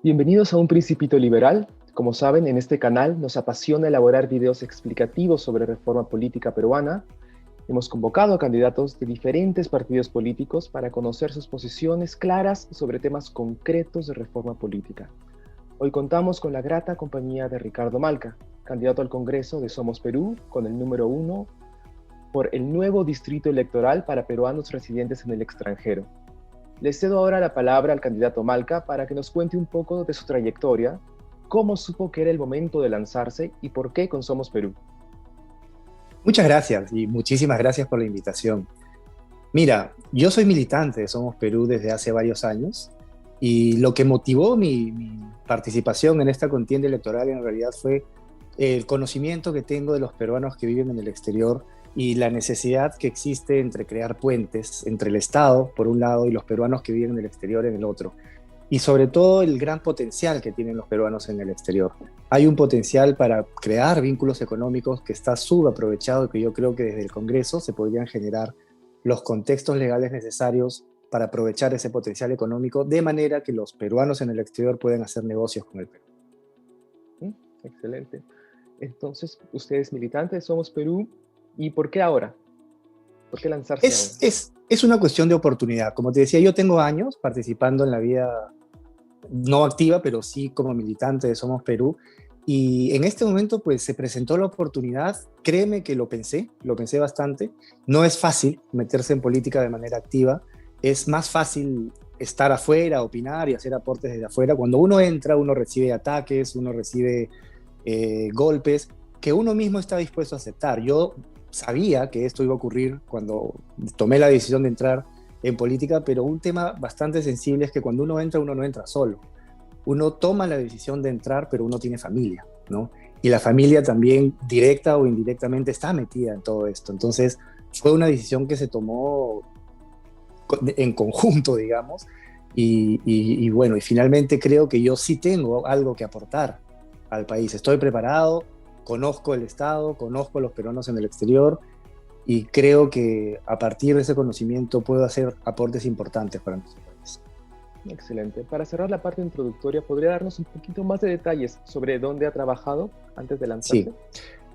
Bienvenidos a Un Principito Liberal. Como saben, en este canal nos apasiona elaborar videos explicativos sobre reforma política peruana. Hemos convocado a candidatos de diferentes partidos políticos para conocer sus posiciones claras sobre temas concretos de reforma política. Hoy contamos con la grata compañía de Ricardo Malca, candidato al Congreso de Somos Perú, con el número 1 por el nuevo distrito electoral para peruanos residentes en el extranjero. Le cedo ahora la palabra al candidato Malca para que nos cuente un poco de su trayectoria, cómo supo que era el momento de lanzarse y por qué con Somos Perú. Muchas gracias y muchísimas gracias por la invitación. Mira, yo soy militante de Somos Perú desde hace varios años y lo que motivó mi participación en esta contienda electoral en realidad fue el conocimiento que tengo de los peruanos que viven en el exterior y la necesidad que existe entre crear puentes entre el Estado, por un lado, y los peruanos que viven en el exterior en el otro. Y sobre todo el gran potencial que tienen los peruanos en el exterior. Hay un potencial para crear vínculos económicos que está subaprovechado y que yo creo que desde el Congreso se podrían generar los contextos legales necesarios para aprovechar ese potencial económico de manera que los peruanos en el exterior puedan hacer negocios con el Perú. Excelente. Entonces, usted es militante de Somos Perú. ¿Y por qué ahora? ¿Por qué lanzarse ahora? Es una cuestión de oportunidad. Como te decía, yo tengo años participando en la vida no activa, pero sí como militante de Somos Perú. Y en este momento, pues, se presentó la oportunidad. Créeme que lo pensé bastante. No es fácil meterse en política de manera activa. Es más fácil estar afuera, opinar y hacer aportes desde afuera. Cuando uno entra, uno recibe ataques, uno recibe golpes que uno mismo está dispuesto a aceptar. Yo sabía que esto iba a ocurrir cuando tomé la decisión de entrar en política, pero un tema bastante sensible es que cuando uno entra, uno no entra solo. Uno toma la decisión de entrar, pero uno tiene familia, ¿no? Y la familia también, directa o indirectamente, está metida en todo esto. Entonces, fue una decisión que se tomó en conjunto, digamos, y bueno, y finalmente creo que yo sí tengo algo que aportar al país. Estoy preparado, conozco el Estado, conozco a los peruanos en el exterior y creo que a partir de ese conocimiento puedo hacer aportes importantes para nuestro país. Excelente. Para cerrar la parte introductoria, ¿podría darnos un poquito más de detalles sobre dónde ha trabajado antes de lanzarse?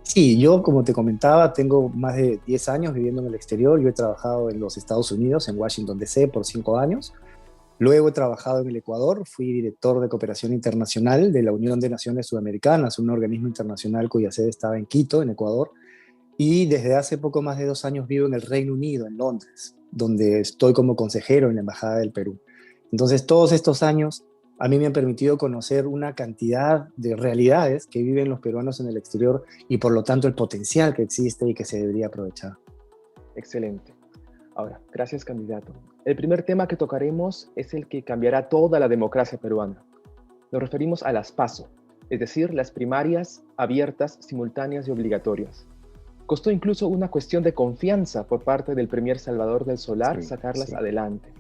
Sí, yo, como te comentaba, tengo más de 10 años viviendo en el exterior. Yo he trabajado en los Estados Unidos, en Washington, D.C., por 5 años. Luego he trabajado en el Ecuador, fui director de cooperación internacional de la Unión de Naciones Sudamericanas, un organismo internacional cuya sede estaba en Quito, en Ecuador, y desde hace poco más de 2 años vivo en el Reino Unido, en Londres, donde estoy como consejero en la Embajada del Perú. Entonces, todos estos años a mí me han permitido conocer una cantidad de realidades que viven los peruanos en el exterior y por lo tanto el potencial que existe y que se debería aprovechar. Excelente. Ahora, gracias, candidato. El primer tema que tocaremos es el que cambiará toda la democracia peruana. Nos referimos a las PASO, es decir, las primarias abiertas, simultáneas y obligatorias. Costó incluso una cuestión de confianza por parte del premier Salvador del Solar sacarlas adelante.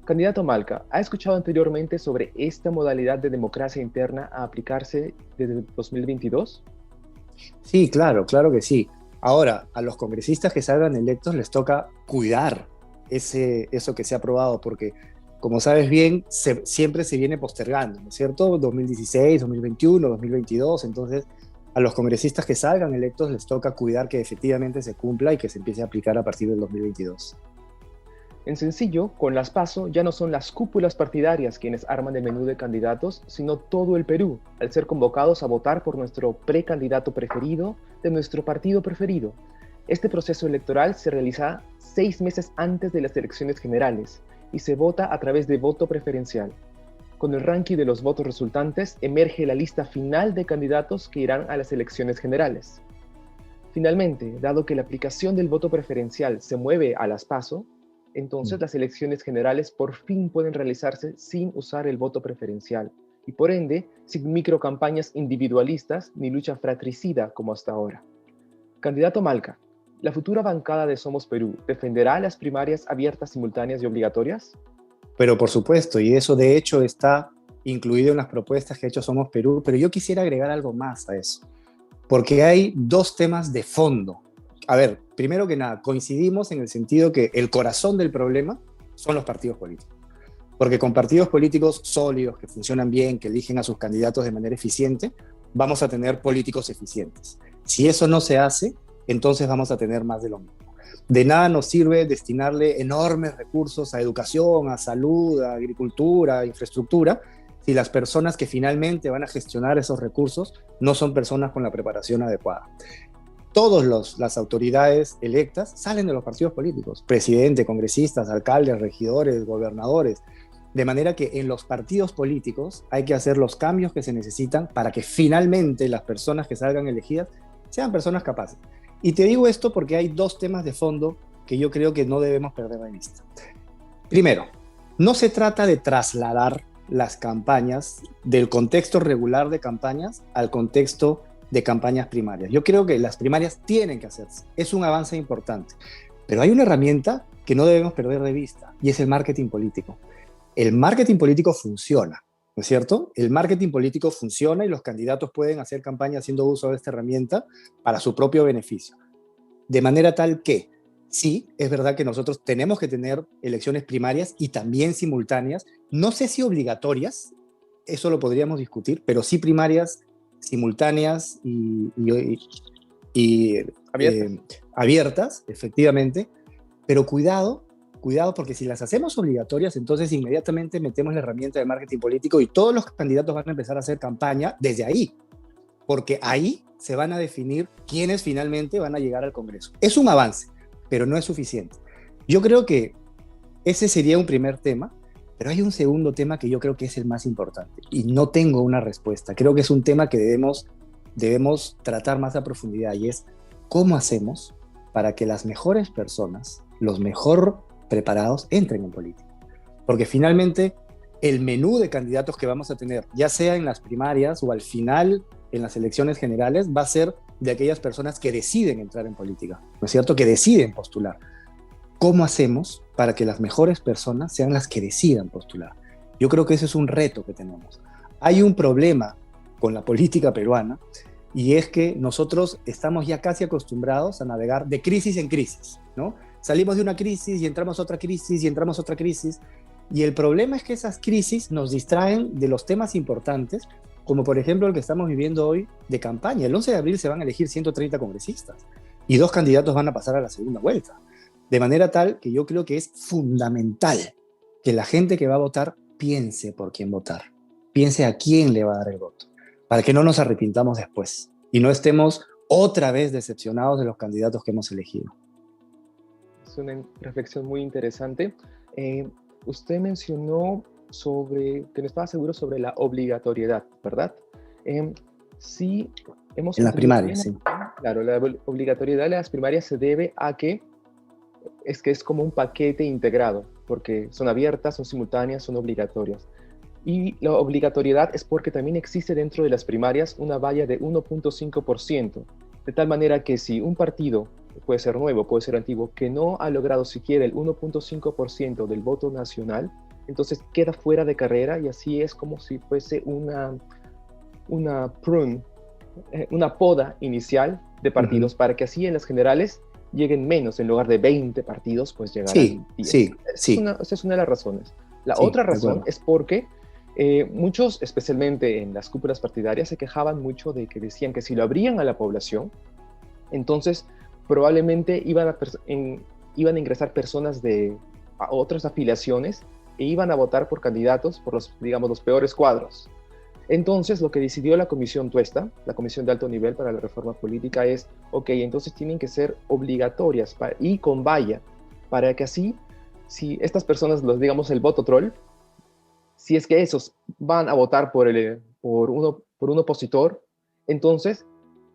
Candidato Malca, ¿ha escuchado anteriormente sobre esta modalidad de democracia interna a aplicarse desde 2022? Sí, claro que sí. Ahora, a los congresistas que salgan electos les toca cuidar eso que se ha aprobado, porque, como sabes bien, siempre se viene postergando, ¿no es cierto? 2016, 2021, 2022, entonces a los congresistas que salgan electos les toca cuidar que efectivamente se cumpla y que se empiece a aplicar a partir del 2022. En sencillo, con las PASO ya no son las cúpulas partidarias quienes arman el menú de candidatos, sino todo el Perú, al ser convocados a votar por nuestro precandidato preferido de nuestro partido preferido. Este proceso electoral se realiza 6 meses antes de las elecciones generales y se vota a través de voto preferencial. Con el ranking de los votos resultantes emerge la lista final de candidatos que irán a las elecciones generales. Finalmente, dado que la aplicación del voto preferencial se mueve a las PASO, entonces las elecciones generales por fin pueden realizarse sin usar el voto preferencial y por ende sin microcampañas individualistas ni lucha fratricida como hasta ahora. Candidato Malca, ¿la futura bancada de Somos Perú defenderá las primarias abiertas, simultáneas y obligatorias? Pero por supuesto, y eso de hecho está incluido en las propuestas que ha hecho Somos Perú, pero yo quisiera agregar algo más a eso, porque hay dos temas de fondo. A ver, primero que nada, coincidimos en el sentido que el corazón del problema son los partidos políticos. Porque con partidos políticos sólidos, que funcionan bien, que eligen a sus candidatos de manera eficiente, vamos a tener políticos eficientes. Si eso no se hace, entonces vamos a tener más de lo mismo. De nada nos sirve destinarle enormes recursos a educación, a salud, a agricultura, a infraestructura, si las personas que finalmente van a gestionar esos recursos no son personas con la preparación adecuada. Todas las autoridades electas salen de los partidos políticos, presidente, congresistas, alcaldes, regidores, gobernadores, de manera que en los partidos políticos hay que hacer los cambios que se necesitan para que finalmente las personas que salgan elegidas sean personas capaces. Y te digo esto porque hay dos temas de fondo que yo creo que no debemos perder de vista. Primero, no se trata de trasladar las campañas del contexto regular de campañas al contexto de campañas primarias. Yo creo que las primarias tienen que hacerse. Es un avance importante. Pero hay una herramienta que no debemos perder de vista y es el marketing político. El marketing político funciona, ¿no es cierto? El marketing político funciona y los candidatos pueden hacer campaña haciendo uso de esta herramienta para su propio beneficio. De manera tal que, sí, es verdad que nosotros tenemos que tener elecciones primarias y también simultáneas. No sé si obligatorias, eso lo podríamos discutir, pero sí primarias, simultáneas y abiertas, efectivamente. Pero cuidado porque si las hacemos obligatorias, entonces inmediatamente metemos la herramienta de marketing político y todos los candidatos van a empezar a hacer campaña desde ahí, porque ahí se van a definir quiénes finalmente van a llegar al Congreso. Es un avance, pero no es suficiente. Yo creo que ese sería un primer tema, pero hay un segundo tema que yo creo que es el más importante y no tengo una respuesta. Creo que es un tema que debemos tratar más a profundidad y es cómo hacemos para que las mejores personas, los mejor preparados, entren en política. Porque finalmente el menú de candidatos que vamos a tener, ya sea en las primarias o al final en las elecciones generales, va a ser de aquellas personas que deciden entrar en política, ¿no es cierto? Que deciden postular. ¿Cómo hacemos para que las mejores personas sean las que decidan postular? Yo creo que ese es un reto que tenemos. Hay un problema con la política peruana y es que nosotros estamos ya casi acostumbrados a navegar de crisis en crisis, ¿no? Salimos de una crisis y entramos a otra crisis y entramos a otra crisis. Y el problema es que esas crisis nos distraen de los temas importantes, como por ejemplo el que estamos viviendo hoy de campaña. El 11 de abril se van a elegir 130 congresistas y 2 candidatos van a pasar a la segunda vuelta. De manera tal que yo creo que es fundamental que la gente que va a votar piense por quién votar, piense a quién le va a dar el voto, para que no nos arrepintamos después y no estemos otra vez decepcionados de los candidatos que hemos elegido. Es una reflexión muy interesante. Usted mencionó sobre que no estaba seguro sobre la obligatoriedad, ¿verdad? Sí, hemos... En las primarias, sí. Claro, la obligatoriedad de las primarias se debe a que es como un paquete integrado, porque son abiertas, son simultáneas, son obligatorias. Y la obligatoriedad es porque también existe dentro de las primarias una valla de 1.5%, de tal manera que si un partido, puede ser nuevo, puede ser antiguo, que no ha logrado siquiera el 1.5% del voto nacional, entonces queda fuera de carrera y así es como si fuese una poda inicial de partidos, para que así en las generales lleguen menos, en lugar de 20 partidos, pues llegarán 10. Sí. Esa es una de las razones. La otra razón es porque muchos, especialmente en las cúpulas partidarias, se quejaban mucho de que decían que si lo abrían a la población, entonces probablemente iban a ingresar personas de otras afiliaciones e iban a votar por candidatos por los peores cuadros. Entonces, lo que decidió la Comisión Tuesta, la Comisión de Alto Nivel para la Reforma Política, es, entonces tienen que ser obligatorias y con valla, para que así, si estas personas, el voto troll, si es que esos van a votar por un opositor, entonces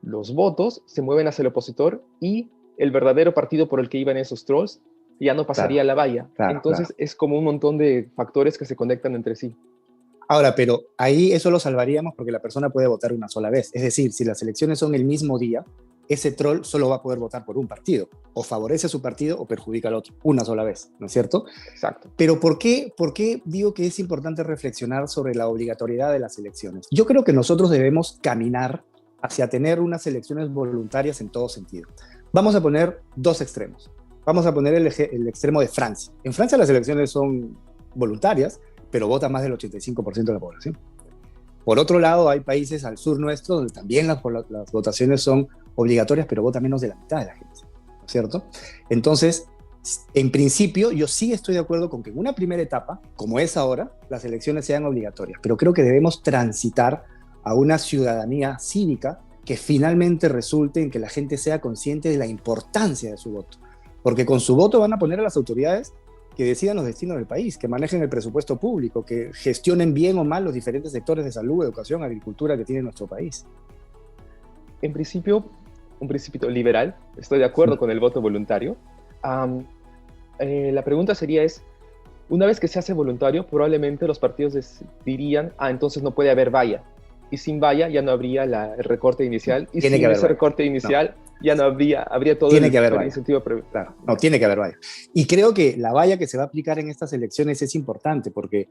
los votos se mueven hacia el opositor y el verdadero partido por el que iban esos trolls ya no pasaría la valla. Entonces es como un montón de factores que se conectan entre sí. Ahora, pero ahí eso lo salvaríamos porque la persona puede votar una sola vez. Es decir, si las elecciones son el mismo día, ese troll solo va a poder votar por un partido. O favorece a su partido o perjudica al otro. Una sola vez, ¿no es cierto? Exacto. Pero ¿por qué digo que es importante reflexionar sobre la obligatoriedad de las elecciones? Yo creo que nosotros debemos caminar hacia tener unas elecciones voluntarias en todo sentido. Vamos a poner dos extremos. Vamos a poner el extremo de Francia. En Francia las elecciones son voluntarias, pero vota más del 85% de la población. Por otro lado, hay países al sur nuestro donde también las votaciones son obligatorias, pero vota menos de la mitad de la gente, ¿no es cierto? Entonces, en principio, yo sí estoy de acuerdo con que en una primera etapa, como es ahora, las elecciones sean obligatorias, pero creo que debemos transitar a una ciudadanía cívica que finalmente resulte en que la gente sea consciente de la importancia de su voto. Porque con su voto van a poner a las autoridades que decidan los destinos del país, que manejen el presupuesto público, que gestionen bien o mal los diferentes sectores de salud, educación, agricultura que tiene nuestro país. En principio, un principio liberal, estoy de acuerdo con el voto voluntario. La pregunta sería una vez que se hace voluntario, probablemente los partidos dirían, entonces no puede haber valla. Y sin valla ya no habría el recorte inicial. Y sin ese recorte inicial ya no habría todo tiene que haber incentivo. Claro, no, tiene que haber valla. Y creo que la valla que se va a aplicar en estas elecciones es importante porque,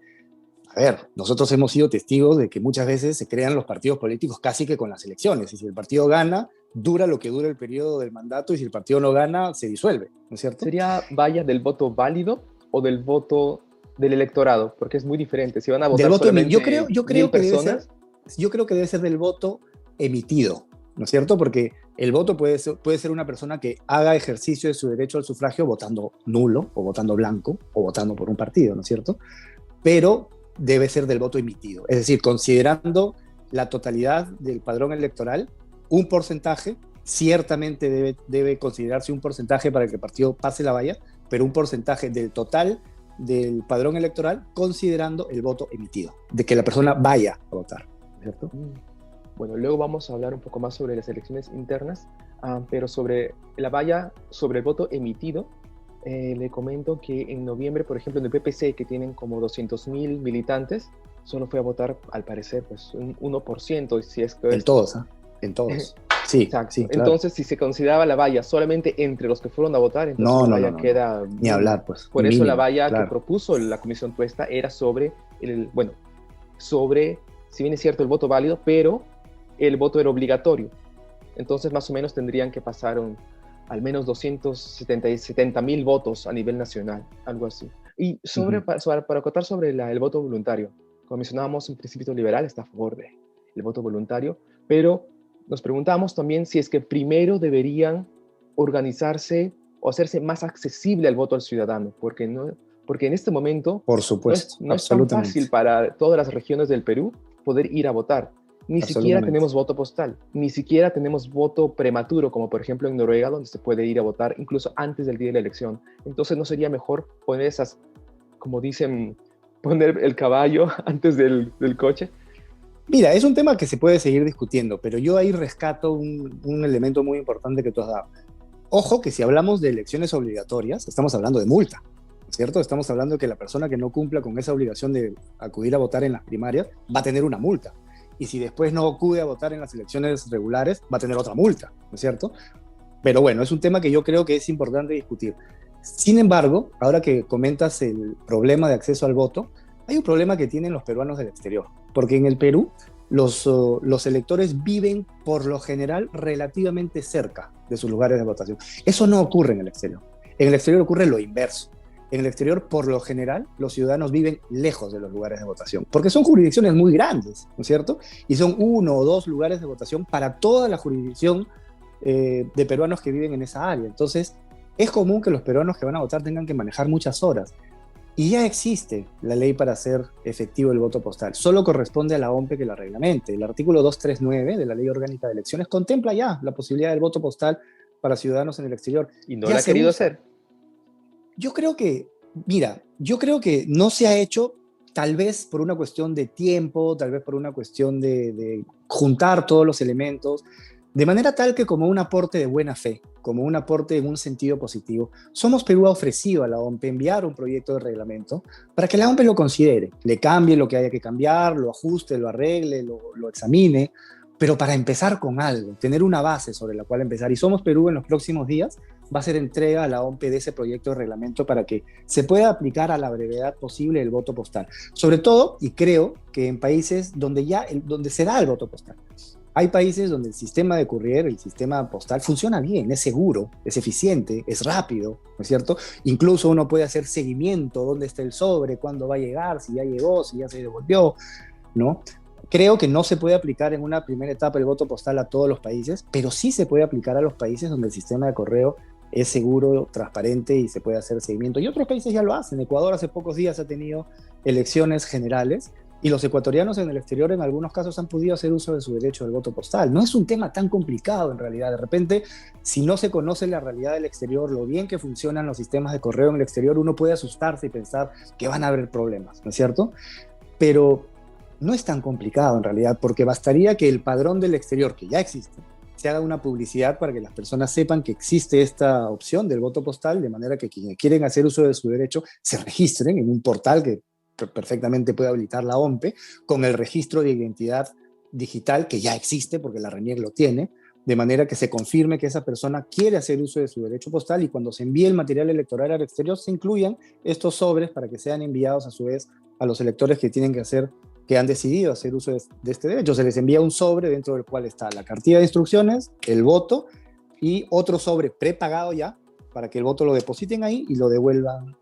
a ver, nosotros hemos sido testigos de que muchas veces se crean los partidos políticos casi que con las elecciones. Y si el partido gana, dura lo que dura el periodo del mandato, y si el partido no gana, se disuelve, ¿no es cierto? ¿Sería valla del voto válido o del voto del electorado? Porque es muy diferente. Si van a votar del voto solamente yo creo que personas... yo creo que debe ser del voto emitido, ¿no es cierto? Porque el voto puede ser una persona que haga ejercicio de su derecho al sufragio votando nulo, o votando blanco, o votando por un partido, ¿no es cierto? Pero debe ser del voto emitido. Es decir, considerando la totalidad del padrón electoral, un porcentaje, ciertamente debe considerarse un porcentaje para que el partido pase la valla, pero un porcentaje del total del padrón electoral considerando el voto emitido, de que la persona vaya a votar, ¿cierto? Bueno, luego vamos a hablar un poco más sobre las elecciones internas, pero sobre la valla, sobre el voto emitido, le comento que en noviembre, por ejemplo, en el PPC, que tienen como 200.000 militantes, solo fue a votar, al parecer, pues un 1%, si es que... En todos, ¿eh? En todos. Sí, exacto. Sí, claro. Entonces, si se consideraba la valla solamente entre los que fueron a votar, entonces la valla queda... Ni hablar, pues. Por eso mínimo, la valla claro. que propuso la Comisión Tuesta era sobre, si bien es cierto el voto válido, pero el voto era obligatorio. Entonces, más o menos tendrían que pasar al menos 270.000 votos a nivel nacional, algo así. Y para acotar sobre el voto voluntario, como mencionábamos, un principio liberal está a favor del voto voluntario, pero nos preguntamos también si es que primero deberían organizarse o hacerse más accesible al voto al ciudadano, porque en este momento por supuesto, no es tan fácil para todas las regiones del Perú poder ir a votar. Ni siquiera tenemos voto postal, ni siquiera tenemos voto prematuro, como por ejemplo en Noruega, donde se puede ir a votar incluso antes del día de la elección. Entonces, ¿no sería mejor poner como dicen, poner el caballo antes del coche? Mira, es un tema que se puede seguir discutiendo, pero yo ahí rescato un elemento muy importante que tú has dado. Ojo que si hablamos de elecciones obligatorias, estamos hablando de multa, ¿cierto? Estamos hablando de que la persona que no cumpla con esa obligación de acudir a votar en las primarias va a tener una multa. Y si después no acude a votar en las elecciones regulares, va a tener otra multa, ¿no es cierto? Pero bueno, es un tema que yo creo que es importante discutir. Sin embargo, ahora que comentas el problema de acceso al voto, hay un problema que tienen los peruanos del exterior, porque en el Perú los electores viven por lo general relativamente cerca de sus lugares de votación. Eso no ocurre en el exterior. En el exterior ocurre lo inverso. En el exterior, por lo general, los ciudadanos viven lejos de los lugares de votación, porque son jurisdicciones muy grandes, ¿no es cierto? Y son 1 o 2 lugares de votación para toda la jurisdicción de peruanos que viven en esa área. Entonces, es común que los peruanos que van a votar tengan que manejar muchas horas. Y ya existe la ley para hacer efectivo el voto postal. Solo corresponde a la OMPE que la reglamente. El artículo 239 de la Ley Orgánica de Elecciones contempla ya la posibilidad del voto postal para ciudadanos en el exterior. Y no lo ha querido hacer. Yo creo que no se ha hecho, tal vez por una cuestión de tiempo, tal vez por una cuestión de juntar todos los elementos, de manera tal que como un aporte de buena fe, como un aporte en un sentido positivo, Somos Perú ha ofrecido a la OMPE enviar un proyecto de reglamento para que la OMPE lo considere, le cambie lo que haya que cambiar, lo ajuste, lo arregle, lo examine, pero para empezar con algo, tener una base sobre la cual empezar. Y Somos Perú en los próximos días va a hacer entrega a la OMPE de ese proyecto de reglamento para que se pueda aplicar a la brevedad posible el voto postal. Sobre todo, y creo que en países donde se da el voto postal. Hay países donde el sistema de courier, el sistema postal, funciona bien, es seguro, es eficiente, es rápido, ¿no es cierto? Incluso uno puede hacer seguimiento, dónde está el sobre, cuándo va a llegar, si ya llegó, si ya se devolvió, ¿no? Creo que no se puede aplicar en una primera etapa el voto postal a todos los países, pero sí se puede aplicar a los países donde el sistema de correo es seguro, transparente y se puede hacer seguimiento. Y otros países ya lo hacen. Ecuador hace pocos días ha tenido elecciones generales y los ecuatorianos en el exterior en algunos casos han podido hacer uso de su derecho del voto postal. No es un tema tan complicado en realidad. De repente, si no se conoce la realidad del exterior, lo bien que funcionan los sistemas de correo en el exterior, uno puede asustarse y pensar que van a haber problemas, ¿no es cierto? Pero no es tan complicado en realidad, porque bastaría que el padrón del exterior, que ya existe, se haga una publicidad para que las personas sepan que existe esta opción del voto postal, de manera que quienes quieren hacer uso de su derecho se registren en un portal que perfectamente puede habilitar la OMPE, con el registro de identidad digital que ya existe, porque la RENIEC lo tiene, de manera que se confirme que esa persona quiere hacer uso de su derecho postal y cuando se envíe el material electoral al exterior se incluyan estos sobres para que sean enviados a su vez a los electores que han decidido hacer uso de este derecho. Se les envía un sobre dentro del cual está la cartilla de instrucciones, el voto y otro sobre prepagado ya para que el voto lo depositen ahí y lo devuelvan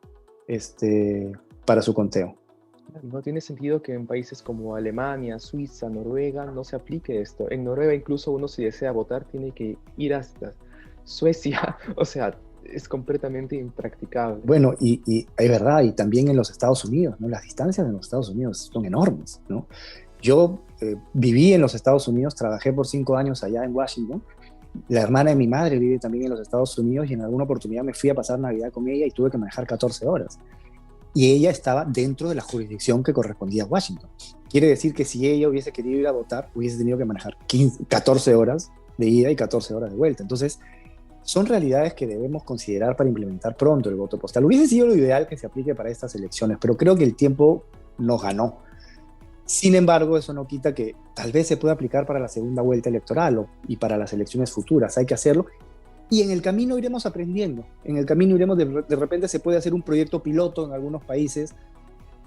para su conteo. No tiene sentido que en países como Alemania, Suiza, Noruega no se aplique esto. En Noruega incluso uno si desea votar tiene que ir hasta Suecia. O sea, es completamente impracticable. Bueno, y es verdad, y también en los Estados Unidos, ¿no? Las distancias en los Estados Unidos son enormes, ¿no? Yo viví en los Estados Unidos, trabajé por 5 años allá en Washington. La hermana de mi madre vive también en los Estados Unidos y en alguna oportunidad me fui a pasar Navidad con ella y tuve que manejar 14 horas. Y ella estaba dentro de la jurisdicción que correspondía a Washington. Quiere decir que si ella hubiese querido ir a votar, hubiese tenido que manejar 14 horas de ida y 14 horas de vuelta. Entonces, son realidades que debemos considerar para implementar pronto el voto postal. Hubiese sido lo ideal que se aplique para estas elecciones, pero creo que el tiempo nos ganó. Sin embargo, eso no quita que tal vez se pueda aplicar para la segunda vuelta electoral y para las elecciones futuras. Hay que hacerlo. Y en el camino iremos aprendiendo. En el camino iremos, de repente se puede hacer un proyecto piloto en algunos países.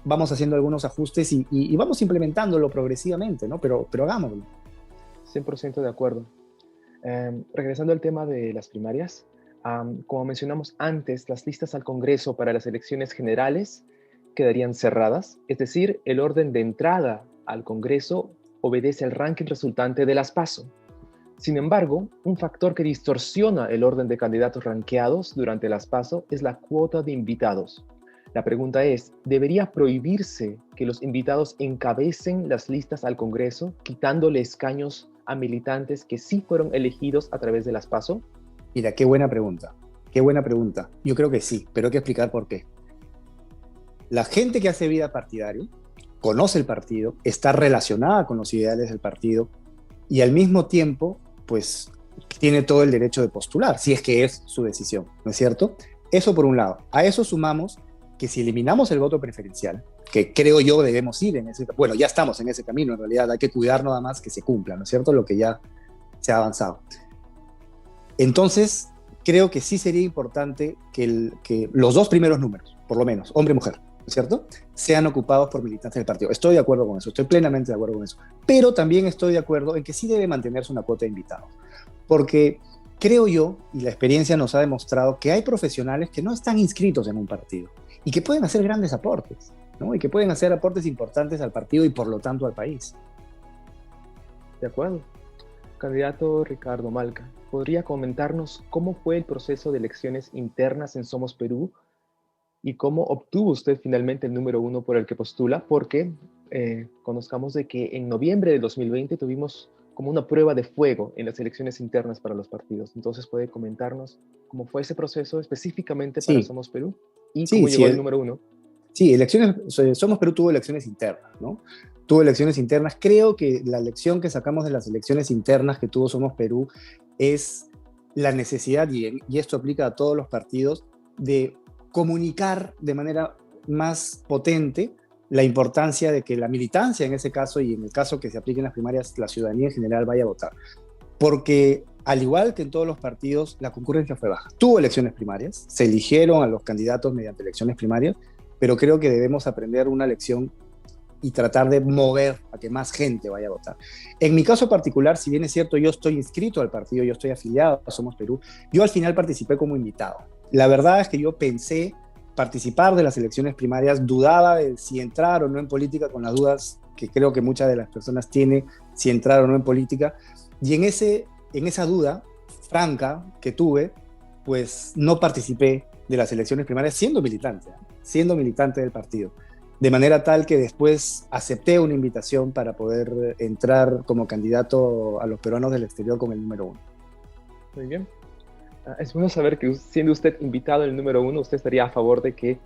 Vamos haciendo algunos ajustes y vamos implementándolo progresivamente, ¿no? Pero hagámoslo. 100% de acuerdo. Regresando al tema de las primarias, como mencionamos antes, las listas al Congreso para las elecciones generales quedarían cerradas, es decir, el orden de entrada al Congreso obedece al ranking resultante de las PASO. Sin embargo, un factor que distorsiona el orden de candidatos ranqueados durante las PASO es la cuota de invitados. La pregunta es, ¿debería prohibirse que los invitados encabecen las listas al Congreso, quitándole escaños a militantes que sí fueron elegidos a través de las PASO? Mira, qué buena pregunta. Qué buena pregunta. Yo creo que sí, pero hay que explicar por qué. La gente que hace vida partidaria conoce el partido, está relacionada con los ideales del partido y al mismo tiempo, pues, tiene todo el derecho de postular, si es que es su decisión, ¿no es cierto? Eso por un lado. A eso sumamos que si eliminamos el voto preferencial, que creo yo debemos ir en ese, bueno, ya estamos en ese camino en realidad, hay que cuidar nada más que se cumpla, ¿no es cierto? Lo que ya se ha avanzado. Entonces, creo que sí sería importante que los 2 primeros números, por lo menos, hombre y mujer, ¿no es cierto?, sean ocupados por militantes del partido. Estoy de acuerdo con eso, estoy plenamente de acuerdo con eso. Pero también estoy de acuerdo en que sí debe mantenerse una cuota de invitados. Porque creo yo, y la experiencia nos ha demostrado, que hay profesionales que no están inscritos en un partido y que pueden hacer grandes aportes, ¿no? Y que pueden hacer aportes importantes al partido y por lo tanto al país. De acuerdo. Candidato Ricardo Malca, ¿podría comentarnos cómo fue el proceso de elecciones internas en Somos Perú y cómo obtuvo usted finalmente el número 1 por el que postula? Porque conozcamos de que en noviembre de 2020 tuvimos como una prueba de fuego en las elecciones internas para los partidos. Entonces, ¿puede comentarnos cómo fue ese proceso específicamente para Somos Perú y cómo llegó el número 1? Sí, Somos Perú tuvo elecciones internas, ¿no? Tuvo elecciones internas. Creo que la lección que sacamos de las elecciones internas que tuvo Somos Perú es la necesidad, y esto aplica a todos los partidos, de comunicar de manera más potente la importancia de que la militancia en ese caso, y en el caso que se apliquen las primarias, la ciudadanía en general vaya a votar. Porque al igual que en todos los partidos, la concurrencia fue baja. Tuvo elecciones primarias, se eligieron a los candidatos mediante elecciones primarias, pero creo que debemos aprender una lección y tratar de mover a que más gente vaya a votar. En mi caso particular, si bien es cierto, yo estoy inscrito al partido, yo estoy afiliado a Somos Perú, yo al final participé como invitado. La verdad es que yo pensé participar de las elecciones primarias, dudaba de si entrar o no en política, con las dudas que creo que muchas de las personas tienen, si entrar o no en política, y en esa duda franca que tuve, pues no participé de las elecciones primarias siendo militante del partido. De manera tal que después acepté una invitación para poder entrar como candidato a los peruanos del exterior con el número 1. Muy bien. Es bueno saber que siendo usted invitado en el número 1, usted estaría a favor de que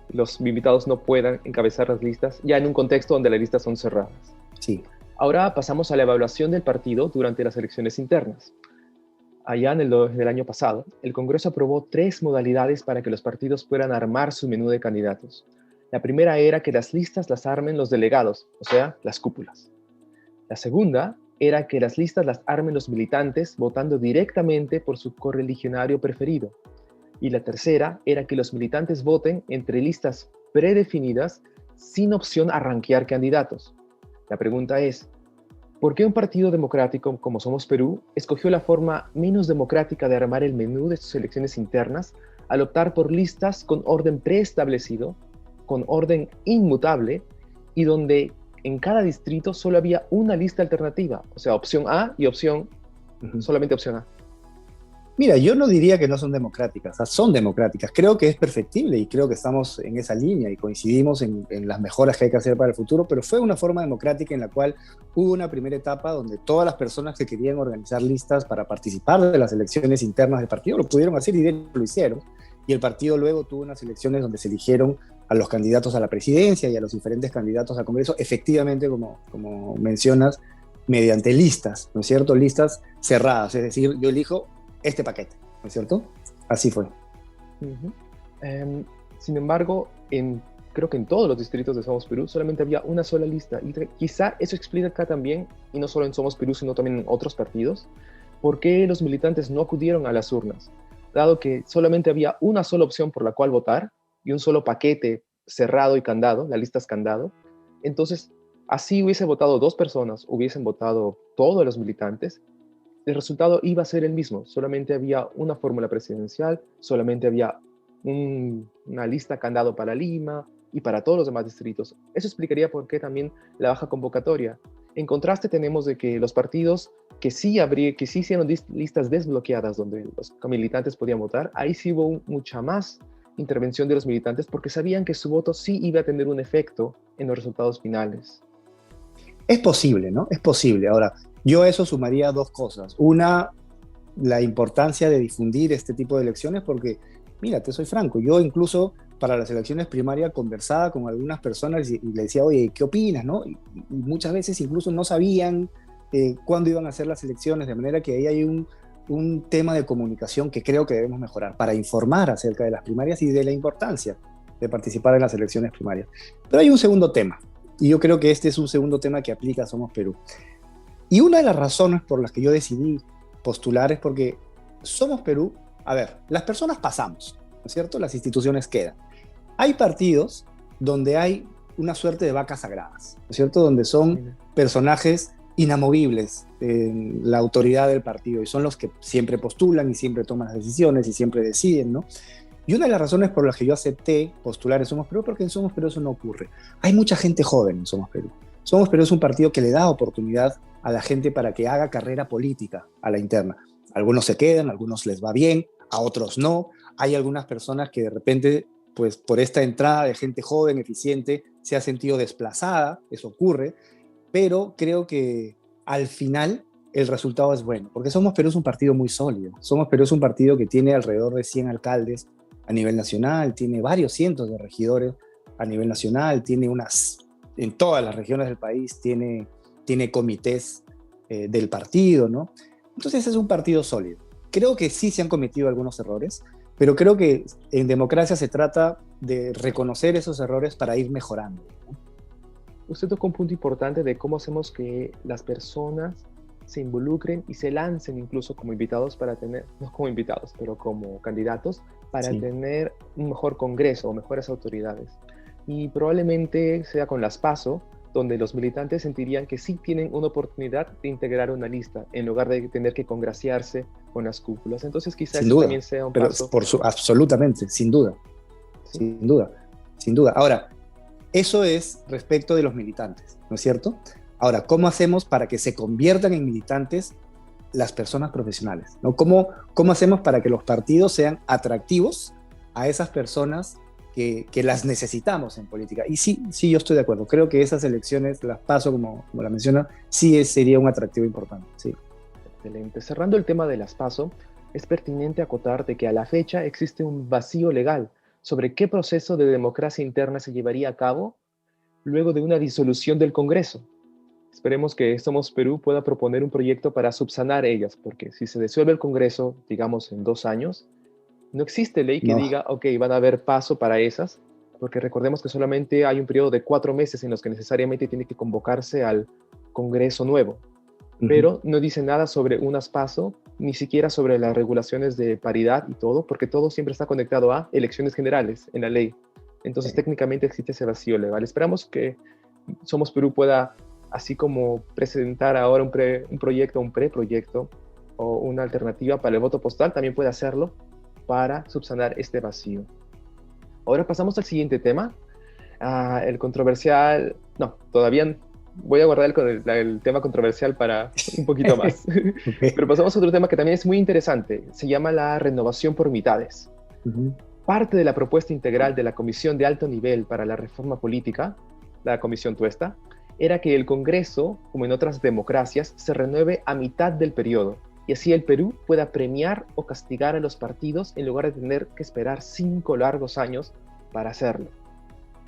los invitados no puedan encabezar las listas, ya en un contexto donde las listas son cerradas. Sí. Ahora pasamos a la evaluación del partido durante las elecciones internas. Allá en el año pasado, el Congreso aprobó 3 modalidades para que los partidos puedan armar su menú de candidatos. La primera era que las listas las armen los delegados, o sea, las cúpulas. La segunda era que las listas las armen los militantes votando directamente por su correligionario preferido. Y la tercera era que los militantes voten entre listas predefinidas sin opción a rankear candidatos. La pregunta es, ¿por qué un partido democrático como Somos Perú escogió la forma menos democrática de armar el menú de sus elecciones internas al optar por listas con orden preestablecido, con orden inmutable y donde en cada distrito solo había una lista alternativa, o sea, opción A y solamente opción A? Mira, yo no diría que no son democráticas, o sea, son democráticas. Creo que es perfectible y creo que estamos en esa línea y coincidimos en las mejoras que hay que hacer para el futuro, pero fue una forma democrática en la cual hubo una primera etapa donde todas las personas que querían organizar listas para participar de las elecciones internas del partido lo pudieron hacer y de hecho lo hicieron. Y el partido luego tuvo unas elecciones donde se eligieron a los candidatos a la presidencia y a los diferentes candidatos al Congreso, efectivamente, como mencionas, mediante listas, ¿no es cierto? Listas cerradas, es decir, yo elijo este paquete, ¿no es cierto? Así fue. Sin embargo, creo que en todos los distritos de Somos Perú solamente había una sola lista. Y quizá eso explica acá también, y no solo en Somos Perú, sino también en otros partidos, por qué los militantes no acudieron a las urnas, dado que solamente había una sola opción por la cual votar y un solo paquete cerrado y candado, la lista es candado. Entonces, así hubiese votado 2 personas, hubiesen votado todos los militantes, el resultado iba a ser el mismo. Solamente había una fórmula presidencial, solamente había una lista candado para Lima y para todos los demás distritos. Eso explicaría por qué también la baja convocatoria. En contraste, tenemos de que los partidos que sí hicieron listas desbloqueadas donde los militantes podían votar, ahí sí hubo mucha más intervención de los militantes porque sabían que su voto sí iba a tener un efecto en los resultados finales. Es posible, ¿no? Es posible. Ahora, yo a eso sumaría 2 cosas. Una, la importancia de difundir este tipo de elecciones porque, mira, te soy franco, yo incluso para las elecciones primarias conversaba con algunas personas y le decía, oye, ¿qué opinas, no? Y muchas veces incluso no sabían cuándo iban a ser las elecciones, de manera que ahí hay un tema de comunicación que creo que debemos mejorar para informar acerca de las primarias y de la importancia de participar en las elecciones primarias. Pero hay un segundo tema, y yo creo que este es un segundo tema que aplica a Somos Perú. Y una de las razones por las que yo decidí postular es porque Somos Perú, a ver, las personas pasamos, ¿no es cierto? Las instituciones quedan. Hay partidos donde hay una suerte de vacas sagradas, ¿no es cierto? Donde son personajes inamovibles en la autoridad del partido y son los que siempre postulan y siempre toman las decisiones y siempre deciden, ¿no? Y una de las razones por las que yo acepté postular en Somos Perú, porque en Somos Perú eso no ocurre. Hay mucha gente joven en Somos Perú. Somos Perú es un partido que le da oportunidad a la gente para que haga carrera política a la interna. Algunos se quedan, a algunos les va bien, a otros no. Hay algunas personas que de repente, pues por esta entrada de gente joven, eficiente, se ha sentido desplazada, eso ocurre, pero creo que al final el resultado es bueno, porque Somos Perú es un partido muy sólido. Somos Perú es un partido que tiene alrededor de 100 alcaldes a nivel nacional, tiene varios cientos de regidores a nivel nacional, tiene en todas las regiones del país, tiene comités del partido, ¿no? Entonces es un partido sólido. Creo que sí se han cometido algunos errores, pero creo que en democracia se trata de reconocer esos errores para ir mejorando, ¿no? Usted tocó un punto importante de cómo hacemos que las personas se involucren y se lancen incluso como invitados para tener, no como invitados, pero como candidatos para tener un mejor congreso o mejores autoridades. Y probablemente sea con las PASO donde los militantes sentirían que sí tienen una oportunidad de integrar una lista, en lugar de tener que congraciarse con las cúpulas. Entonces quizás Sin ese duda, también sea un pero paso. absolutamente, sin duda, Sí, sin duda, sin duda. Ahora, eso es respecto de los militantes, ¿no es cierto? Ahora, ¿cómo hacemos para que se conviertan en militantes las personas profesionales? ¿No? ¿Cómo hacemos para que los partidos sean atractivos a esas personas que las necesitamos en política? Y sí, sí, yo estoy de acuerdo. Creo que esas elecciones, las PASO, como la menciona, sí sería un atractivo importante. Sí. excelente. Cerrando el tema de las PASO, es pertinente acotar de que a la fecha existe un vacío legal sobre qué proceso de democracia interna se llevaría a cabo luego de una disolución del Congreso. Esperemos que Somos Perú pueda proponer un proyecto para subsanar ellas, porque si se disuelve el Congreso, digamos, en 2 años, no existe ley que No. diga, ok, van a haber paso para esas, porque recordemos que solamente hay un periodo de 4 meses en los que necesariamente tiene que convocarse al Congreso nuevo, Uh-huh. pero no dice nada sobre unas paso, ni siquiera sobre las regulaciones de paridad y todo, porque todo siempre está conectado a elecciones generales en la ley. Entonces, técnicamente existe ese vacío legal. Esperamos que Somos Perú pueda, así como presentar ahora un proyecto, un preproyecto o una alternativa para el voto postal, también puede hacerlo para subsanar este vacío. Ahora pasamos al siguiente tema, el controversial, no, todavía voy a guardar el tema controversial para un poquito más, Okay. pero pasamos a otro tema que también es muy interesante, se llama la renovación por mitades. Uh-huh. Parte de la propuesta integral de la Comisión de Alto Nivel para la Reforma Política, la Comisión Tuesta, era que el Congreso, como en otras democracias, se renueve a mitad del periodo y así el Perú pueda premiar o castigar a los partidos en lugar de tener que esperar 5 largos años para hacerlo.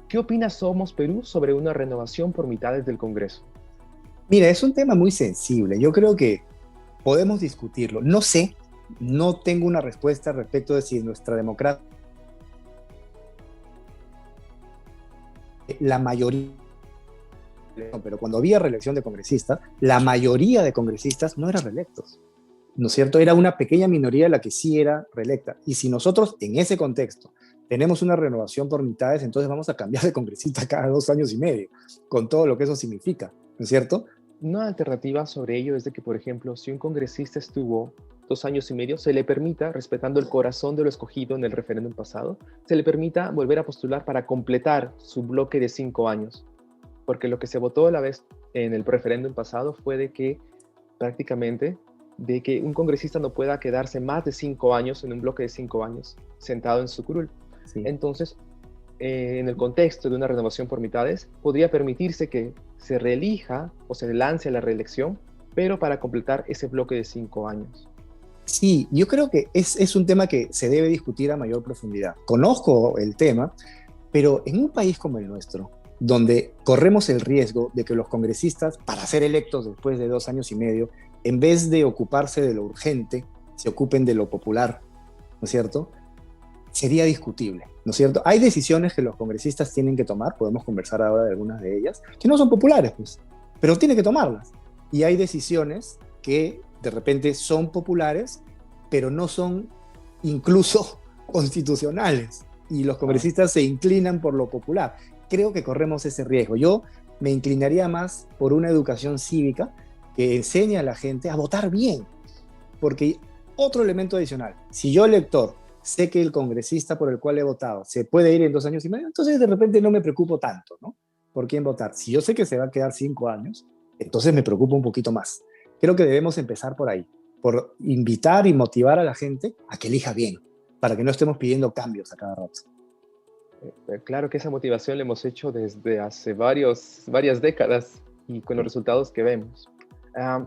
¿Qué opina Somos Perú sobre una renovación por mitades del Congreso? Mira, es un tema muy sensible. Yo creo que podemos discutirlo. No sé, no tengo una respuesta respecto de si nuestra democracia, la mayoría, pero cuando había reelección de congresistas, la mayoría de congresistas no eran reelectos, ¿no es cierto? Era una pequeña minoría la que sí era reelecta. Y si nosotros en ese contexto tenemos una renovación por mitades, entonces vamos a cambiar de congresista cada 2 años y medio, con todo lo que eso significa, ¿no es cierto? Una alternativa sobre ello es de que, por ejemplo, si un congresista estuvo 2 años y medio, se le permita, respetando el corazón de lo escogido en el referéndum pasado, se le permita volver a postular para completar su bloque de 5 años. Porque lo que se votó a la vez en el referéndum pasado fue de que prácticamente de que un congresista no pueda quedarse más de 5 años en un bloque de 5 años sentado en su curul. Sí. Entonces, en el contexto de una renovación por mitades, podría permitirse que se reelija o se lance a la reelección, pero para completar ese bloque de 5 años. Sí, yo creo que es un tema que se debe discutir a mayor profundidad. Conozco el tema, pero en un país como el nuestro, donde corremos el riesgo de que los congresistas, para ser electos después de 2 años y medio, en vez de ocuparse de lo urgente, se ocupen de lo popular, ¿no es cierto? Sería discutible, ¿no es cierto? Hay decisiones que los congresistas tienen que tomar, podemos conversar ahora de algunas de ellas, que no son populares, pues, pero tienen que tomarlas. Y hay decisiones que de repente son populares, pero no son incluso constitucionales. Y los congresistas se inclinan por lo popular. Creo que corremos ese riesgo. Yo me inclinaría más por una educación cívica que enseñe a la gente a votar bien. Porque otro elemento adicional, si yo elector sé que el congresista por el cual he votado se puede ir en 2 años y medio, entonces de repente no me preocupo tanto, ¿no? ¿Por quién votar? Si yo sé que se va a quedar 5 años, entonces me preocupo un poquito más. Creo que debemos empezar por ahí, por invitar y motivar a la gente a que elija bien, para que no estemos pidiendo cambios a cada rato. Claro que esa motivación la hemos hecho desde hace varias décadas y con los resultados que vemos.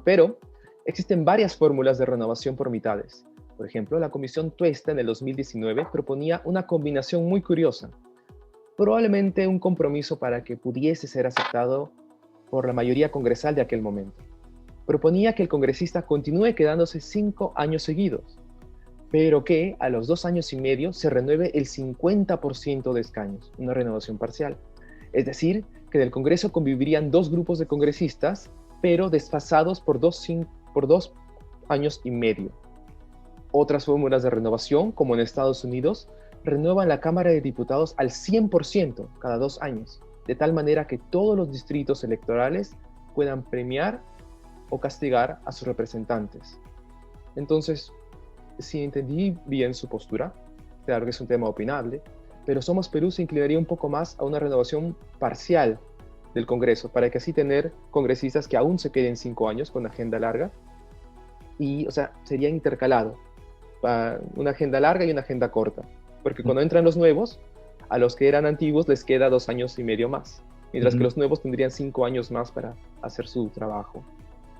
Pero existen varias fórmulas de renovación por mitades. Por ejemplo, la Comisión Tuesta en el 2019 proponía una combinación muy curiosa, probablemente un compromiso para que pudiese ser aceptado por la mayoría congresal de aquel momento. Proponía que el congresista continúe quedándose 5 años seguidos, pero que a los 2 años y medio se renueve el 50% de escaños, una renovación parcial. Es decir, que del Congreso convivirían 2 grupos de congresistas, pero desfasados por 2 años y medio. Otras fórmulas de renovación, como en Estados Unidos, renuevan la Cámara de Diputados al 100% cada 2 años. de tal manera que todos los distritos electorales puedan premiar o castigar a sus representantes. Entonces, si entendí bien su postura, claro que es un tema opinable, pero Somos Perú se inclinaría un poco más a una renovación parcial del Congreso, para que así tener congresistas que aún se queden 5 años con agenda larga, y, o sea, sería intercalado, una agenda larga y una agenda corta, porque cuando entran los nuevos, a los que eran antiguos les queda 2 años y medio más, mientras que los nuevos tendrían 5 años más para hacer su trabajo.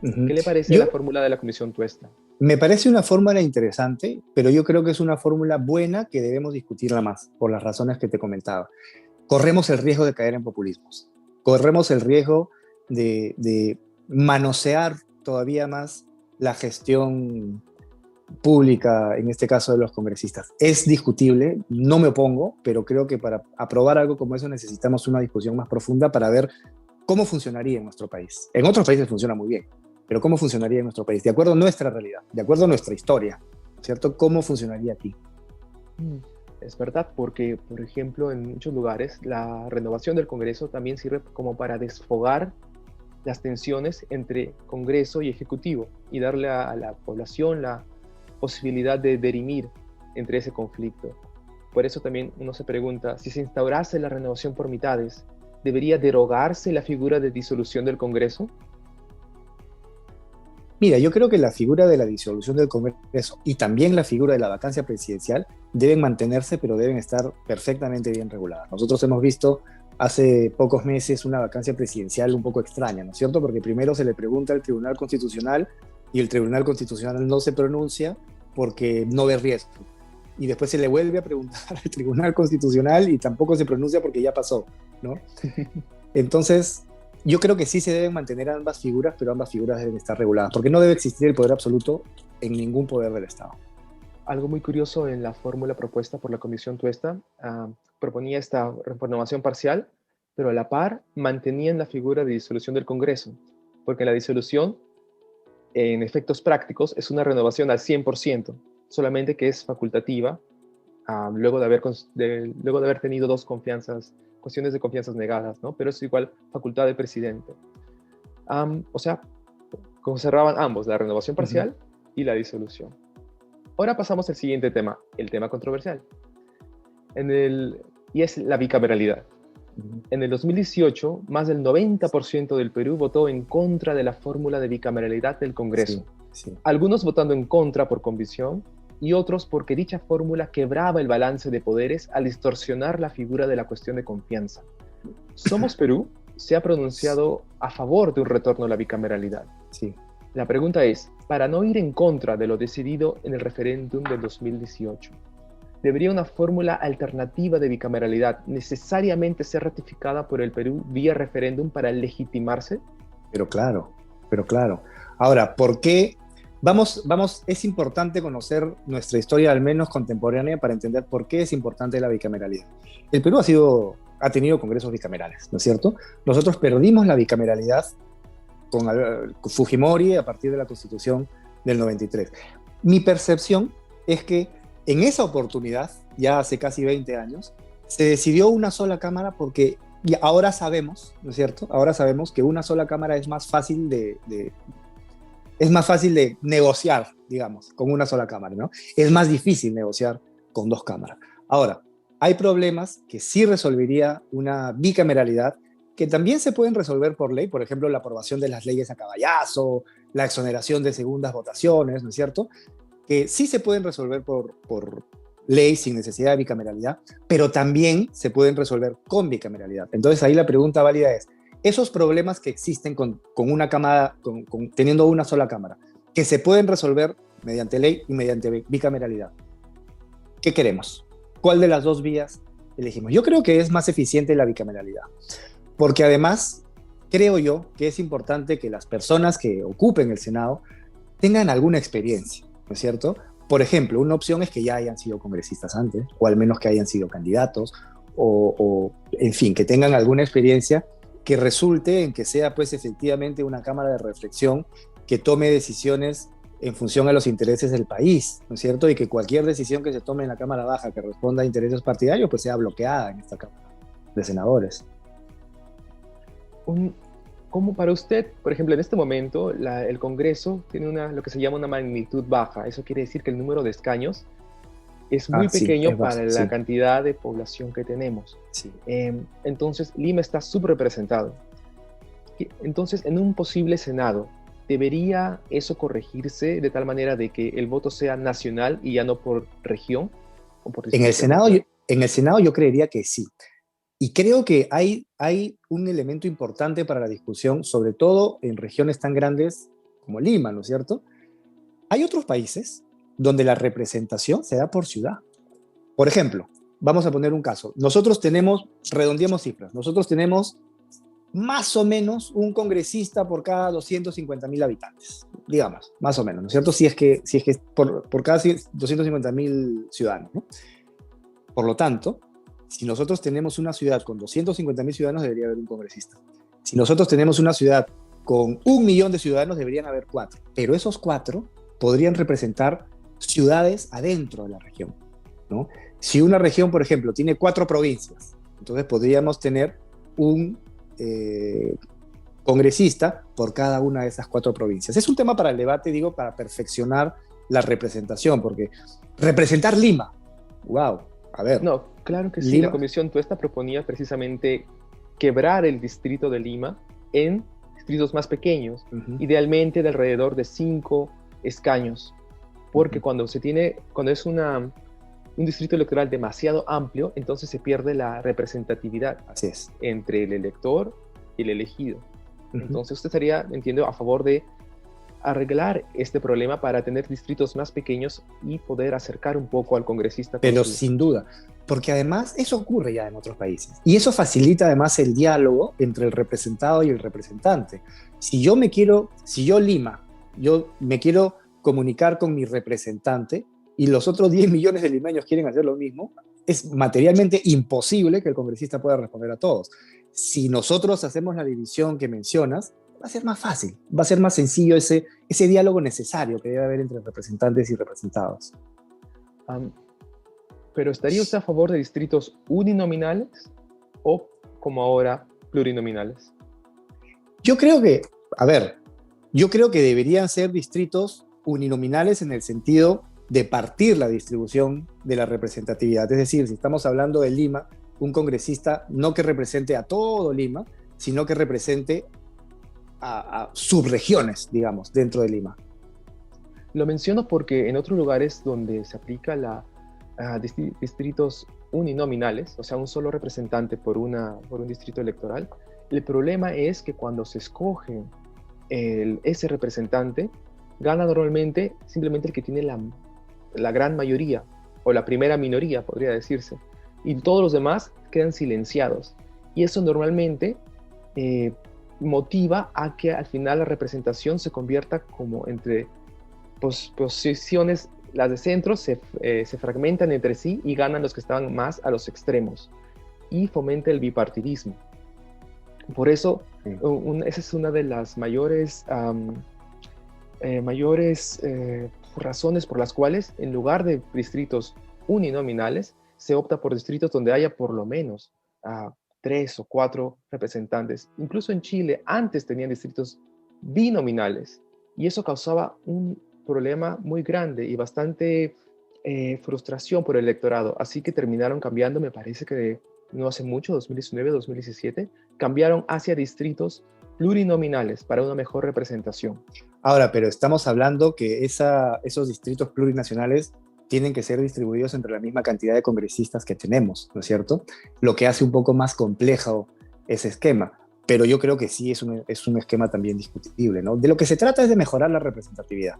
¿Qué le parece la fórmula de la Comisión Tuesta? Me parece una fórmula interesante, pero yo creo que es una fórmula buena que debemos discutirla más, por las razones que te comentaba. Corremos el riesgo de caer en populismos. Corremos el riesgo de manosear todavía más la gestión pública, en este caso de los congresistas. Es discutible, no me opongo, pero creo que para aprobar algo como eso necesitamos una discusión más profunda para ver cómo funcionaría en nuestro país. En otros países funciona muy bien, pero ¿cómo funcionaría en nuestro país? De acuerdo a nuestra realidad, de acuerdo a nuestra historia, ¿cierto? ¿Cómo funcionaría aquí? Es verdad, porque, por ejemplo, en muchos lugares la renovación del Congreso también sirve como para desfogar las tensiones entre Congreso y Ejecutivo y darle a la población la posibilidad de dirimir entre ese conflicto. Por eso también uno se pregunta, si se instaurase la renovación por mitades, ¿debería derogarse la figura de disolución del Congreso? Mira, yo creo que la figura de la disolución del Congreso y también la figura de la vacancia presidencial deben mantenerse, pero deben estar perfectamente bien reguladas. Nosotros hemos visto hace pocos meses una vacancia presidencial un poco extraña, ¿no es cierto? Porque primero se le pregunta al Tribunal Constitucional y el Tribunal Constitucional no se pronuncia porque no ve riesgo. Y después se le vuelve a preguntar al Tribunal Constitucional y tampoco se pronuncia porque ya pasó, ¿no? Entonces, yo creo que sí se deben mantener ambas figuras, pero ambas figuras deben estar reguladas, porque no debe existir el poder absoluto en ningún poder del Estado. Algo muy curioso en la fórmula propuesta por la Comisión Tuesta, proponía esta renovación parcial, pero a la par mantenían la figura de disolución del Congreso, porque la disolución, en efectos prácticos, es una renovación al 100%, solamente que es facultativa, luego de haber tenido cuestiones de confianzas negadas, ¿no? Pero es igual facultad del presidente. O sea, conservaban ambos, la renovación parcial y la disolución. Ahora pasamos al siguiente tema, el tema controversial, y es la bicameralidad. En el 2018, más del 90% del Perú votó en contra de la fórmula de bicameralidad del Congreso. Sí. Algunos votando en contra por convicción y otros porque dicha fórmula quebraba el balance de poderes al distorsionar la figura de la cuestión de confianza. Somos Perú se ha pronunciado a favor de un retorno a la bicameralidad. Sí. La pregunta es, para no ir en contra de lo decidido en el referéndum del 2018, ¿debería una fórmula alternativa de bicameralidad necesariamente ser ratificada por el Perú vía referéndum para legitimarse? Pero claro. Ahora, ¿por qué? Vamos, es importante conocer nuestra historia, al menos contemporánea, para entender por qué es importante la bicameralidad. El Perú ha tenido congresos bicamerales, ¿no es cierto? Nosotros perdimos la bicameralidad con Fujimori a partir de la Constitución del 93. Mi percepción es que en esa oportunidad, ya hace casi 20 años, se decidió una sola Cámara porque ahora sabemos, ¿no es cierto? Ahora sabemos que una sola Cámara es más fácil de negociar, digamos, con una sola Cámara, ¿no? Es más difícil negociar con 2 cámaras. Ahora, hay problemas que sí resolvería una bicameralidad, que también se pueden resolver por ley, por ejemplo, la aprobación de las leyes a caballazo, la exoneración de segundas votaciones, ¿no es cierto? Que sí se pueden resolver por ley sin necesidad de bicameralidad, pero también se pueden resolver con bicameralidad. Entonces ahí la pregunta válida es, esos problemas que existen con una cámara, teniendo una sola cámara, que se pueden resolver mediante ley y mediante bicameralidad, ¿qué queremos? ¿Cuál de las 2 vías elegimos? Yo creo que es más eficiente la bicameralidad, porque además creo yo que es importante que las personas que ocupen el Senado tengan alguna experiencia, ¿no es cierto? Por ejemplo, una opción es que ya hayan sido congresistas antes, o al menos que hayan sido candidatos, o en fin, que tengan alguna experiencia que resulte en que sea pues efectivamente una cámara de reflexión que tome decisiones en función a los intereses del país, ¿no es cierto? Y que cualquier decisión que se tome en la Cámara Baja que responda a intereses partidarios pues sea bloqueada en esta Cámara de Senadores. un, ¿cómo para usted, por ejemplo, en este momento, el Congreso tiene lo que se llama una magnitud baja? Eso quiere decir que el número de escaños es muy Sí, pequeño es para baja, la sí. cantidad de población que tenemos. Sí. Entonces, Lima está subrepresentado. Entonces, en un posible Senado, ¿debería eso corregirse de tal manera de que el voto sea nacional y ya no por región o por En el distrito Senado, electoral? en el Senado yo creería que sí. Y creo que hay un elemento importante para la discusión, sobre todo en regiones tan grandes como Lima, ¿no es cierto? Hay otros países donde la representación se da por ciudad. Por ejemplo, vamos a poner un caso. Nosotros tenemos, redondeemos cifras, nosotros tenemos más o menos un congresista por cada 250.000 habitantes, digamos, más o menos, ¿no es cierto? Si es que por cada 250.000 ciudadanos, ¿no? Por lo tanto, si nosotros tenemos una ciudad con 250.000 ciudadanos, debería haber un congresista. Si nosotros tenemos una ciudad con 1 millón de ciudadanos, deberían haber 4. Pero esos 4 podrían representar ciudades adentro de la región, ¿no? Si una región, por ejemplo, tiene 4 provincias, entonces podríamos tener un congresista por cada una de esas 4 provincias. Es un tema para el debate, digo, para perfeccionar la representación, porque representar Lima, wow, a ver, No, claro que sí. La Lima, Comisión Tuesta proponía precisamente quebrar el distrito de Lima en distritos más pequeños, uh-huh, idealmente de alrededor de 5 escaños, porque uh-huh, cuando es un distrito electoral demasiado amplio, entonces se pierde la representatividad así es. entre el elector y el elegido. Uh-huh. Entonces usted estaría, entiendo, a favor de arreglar este problema para tener distritos más pequeños y poder acercar un poco al congresista con Pero su... sin duda, porque además eso ocurre ya en otros países y eso facilita además el diálogo entre el representado y el representante. Si yo Lima, yo me quiero comunicar con mi representante y los otros 10 millones de limeños quieren hacer lo mismo, es materialmente imposible que el congresista pueda responder a todos. Si nosotros hacemos la división que mencionas, va a ser más fácil, va a ser más sencillo ese diálogo necesario que debe haber entre representantes y representados. Um, pero ¿estaría usted a favor de distritos uninominales o, como ahora, plurinominales? Yo creo que, a ver, yo creo que deberían ser distritos uninominales en el sentido de partir la distribución de la representatividad. Es decir, si estamos hablando de Lima, un congresista no que represente a todo Lima, sino que represente a subregiones, digamos, dentro de Lima. Lo menciono porque en otros lugares donde se aplica distritos uninominales, o sea, un solo representante por un distrito electoral, el problema es que cuando se escoge ese representante, gana normalmente simplemente el que tiene la gran mayoría, o la primera minoría, podría decirse, y todos los demás quedan silenciados. Y eso normalmente motiva a que al final la representación se convierta como entre posiciones, las de centro se fragmentan entre sí y ganan los que estaban más a los extremos, y fomenta el bipartidismo. Por eso, Sí. Esa es una de las mayores razones por las cuales, en lugar de distritos uninominales, se opta por distritos donde haya por lo menos 3 o 4 representantes. Incluso en Chile, antes tenían distritos binominales, y eso causaba un problema muy grande y bastante frustración por el electorado. Así que terminaron cambiando, me parece que no hace mucho, 2019, 2017, cambiaron hacia distritos plurinominales para una mejor representación. Ahora, pero estamos hablando que esos distritos plurinacionales tienen que ser distribuidos entre la misma cantidad de congresistas que tenemos, ¿no es cierto? Lo que hace un poco más complejo ese esquema. Pero yo creo que sí es un esquema también discutible, ¿no? De lo que se trata es de mejorar la representatividad.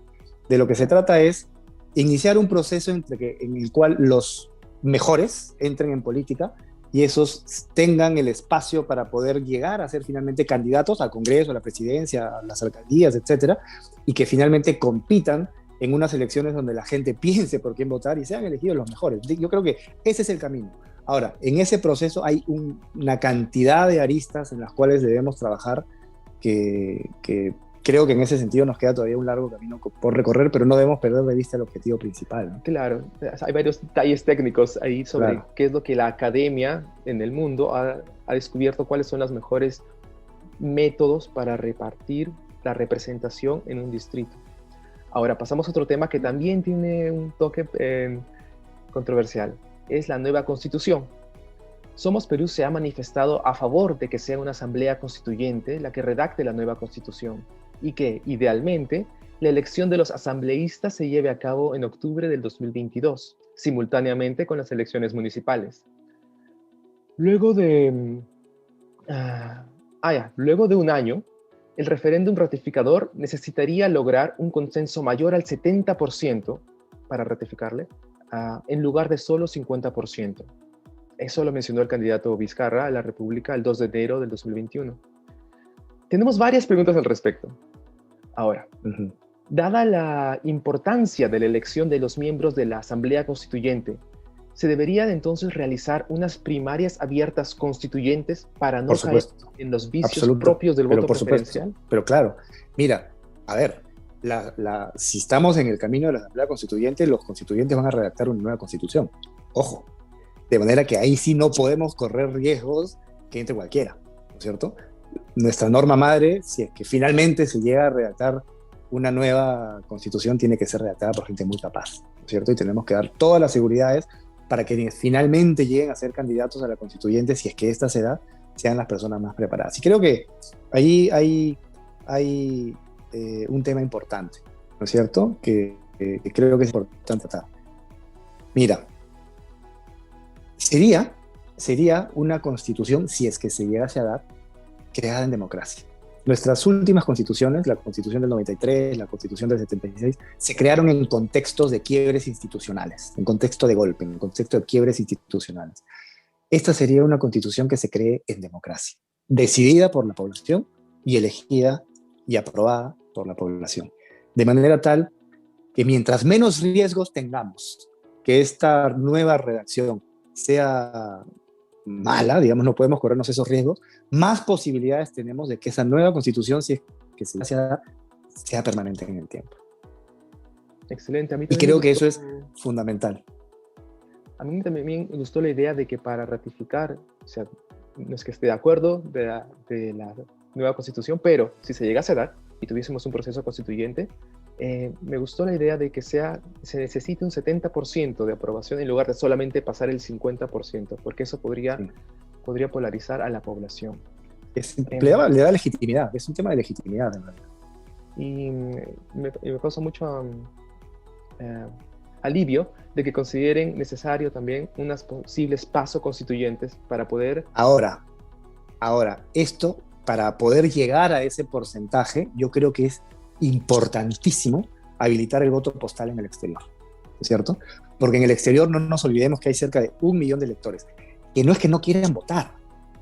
De lo que se trata es iniciar un proceso en el cual los mejores entren en política y esos tengan el espacio para poder llegar a ser finalmente candidatos al Congreso, a la presidencia, a las alcaldías, etcétera, y que finalmente compitan en unas elecciones donde la gente piense por quién votar y sean elegidos los mejores. Yo creo que ese es el camino. Ahora, en ese proceso hay una cantidad de aristas en las cuales debemos trabajar que creo que en ese sentido nos queda todavía un largo camino por recorrer, pero no debemos perder de vista el objetivo principal, ¿no? Claro, hay varios detalles técnicos ahí sobre Claro. qué es lo que la academia en el mundo ha descubierto, cuáles son las mejores métodos para repartir la representación en un distrito. Ahora pasamos a otro tema que también tiene un toque controversial, es la nueva constitución. Somos Perú se ha manifestado a favor de que sea una asamblea constituyente la que redacte la nueva constitución y que, idealmente, la elección de los asambleístas se lleve a cabo en octubre del 2022, simultáneamente con las elecciones municipales. Luego de un año, el referéndum ratificador necesitaría lograr un consenso mayor al 70% para ratificarle, en lugar de solo 50%. Eso lo mencionó el candidato Vizcarra a la República el 2 de enero del 2021. Tenemos varias preguntas al respecto. Ahora, dada la importancia de la elección de los miembros de la Asamblea Constituyente, ¿se deberían entonces realizar unas primarias abiertas constituyentes para no caer en los vicios propios del voto preferencial? Pero claro, mira, a ver, si estamos en el camino de la Asamblea Constituyente, los constituyentes van a redactar una nueva constitución. Ojo, de manera que ahí sí no podemos correr riesgos que entre cualquiera, ¿no es cierto? Nuestra norma madre, si es que finalmente se llega a redactar una nueva constitución, tiene que ser redactada por gente muy capaz, ¿no es cierto? Y tenemos que dar todas las seguridades para que finalmente lleguen a ser candidatos a la constituyente, si es que esta se da, sean las personas más preparadas. Y creo que ahí hay un tema importante, ¿no es cierto? Que creo que es importante tratar. Mira, sería una constitución, si es que se llegase a dar, creada en democracia. Nuestras últimas constituciones, la constitución del 93, la constitución del 76, se crearon en contextos de quiebres institucionales, en contexto de golpe, en contexto de quiebres institucionales. Esta sería una constitución que se cree en democracia, decidida por la población y elegida y aprobada por la población. De manera tal que mientras menos riesgos tengamos que esta nueva redacción sea mala, digamos, no podemos corrernos esos riesgos, más posibilidades tenemos de que esa nueva constitución, si es que sea permanente en el tiempo. Excelente. Y creo que eso es fundamental. A mí también me gustó la idea de que para ratificar, o sea, no es que esté de acuerdo de la nueva constitución, pero si se llegase a dar y tuviésemos un proceso constituyente, me gustó la idea de que se necesite un 70% de aprobación en lugar de solamente pasar el 50%, porque eso podría polarizar a la población. Le da legitimidad, es un tema de legitimidad, en realidad. Y me causa mucho alivio de que consideren necesario también unas posibles pasos constituyentes para poder... Ahora, esto, para poder llegar a ese porcentaje, yo creo que es importantísimo habilitar el voto postal en el exterior, ¿cierto? Porque en el exterior no nos olvidemos que hay cerca de 1 millón de electores, que no es que no quieran votar,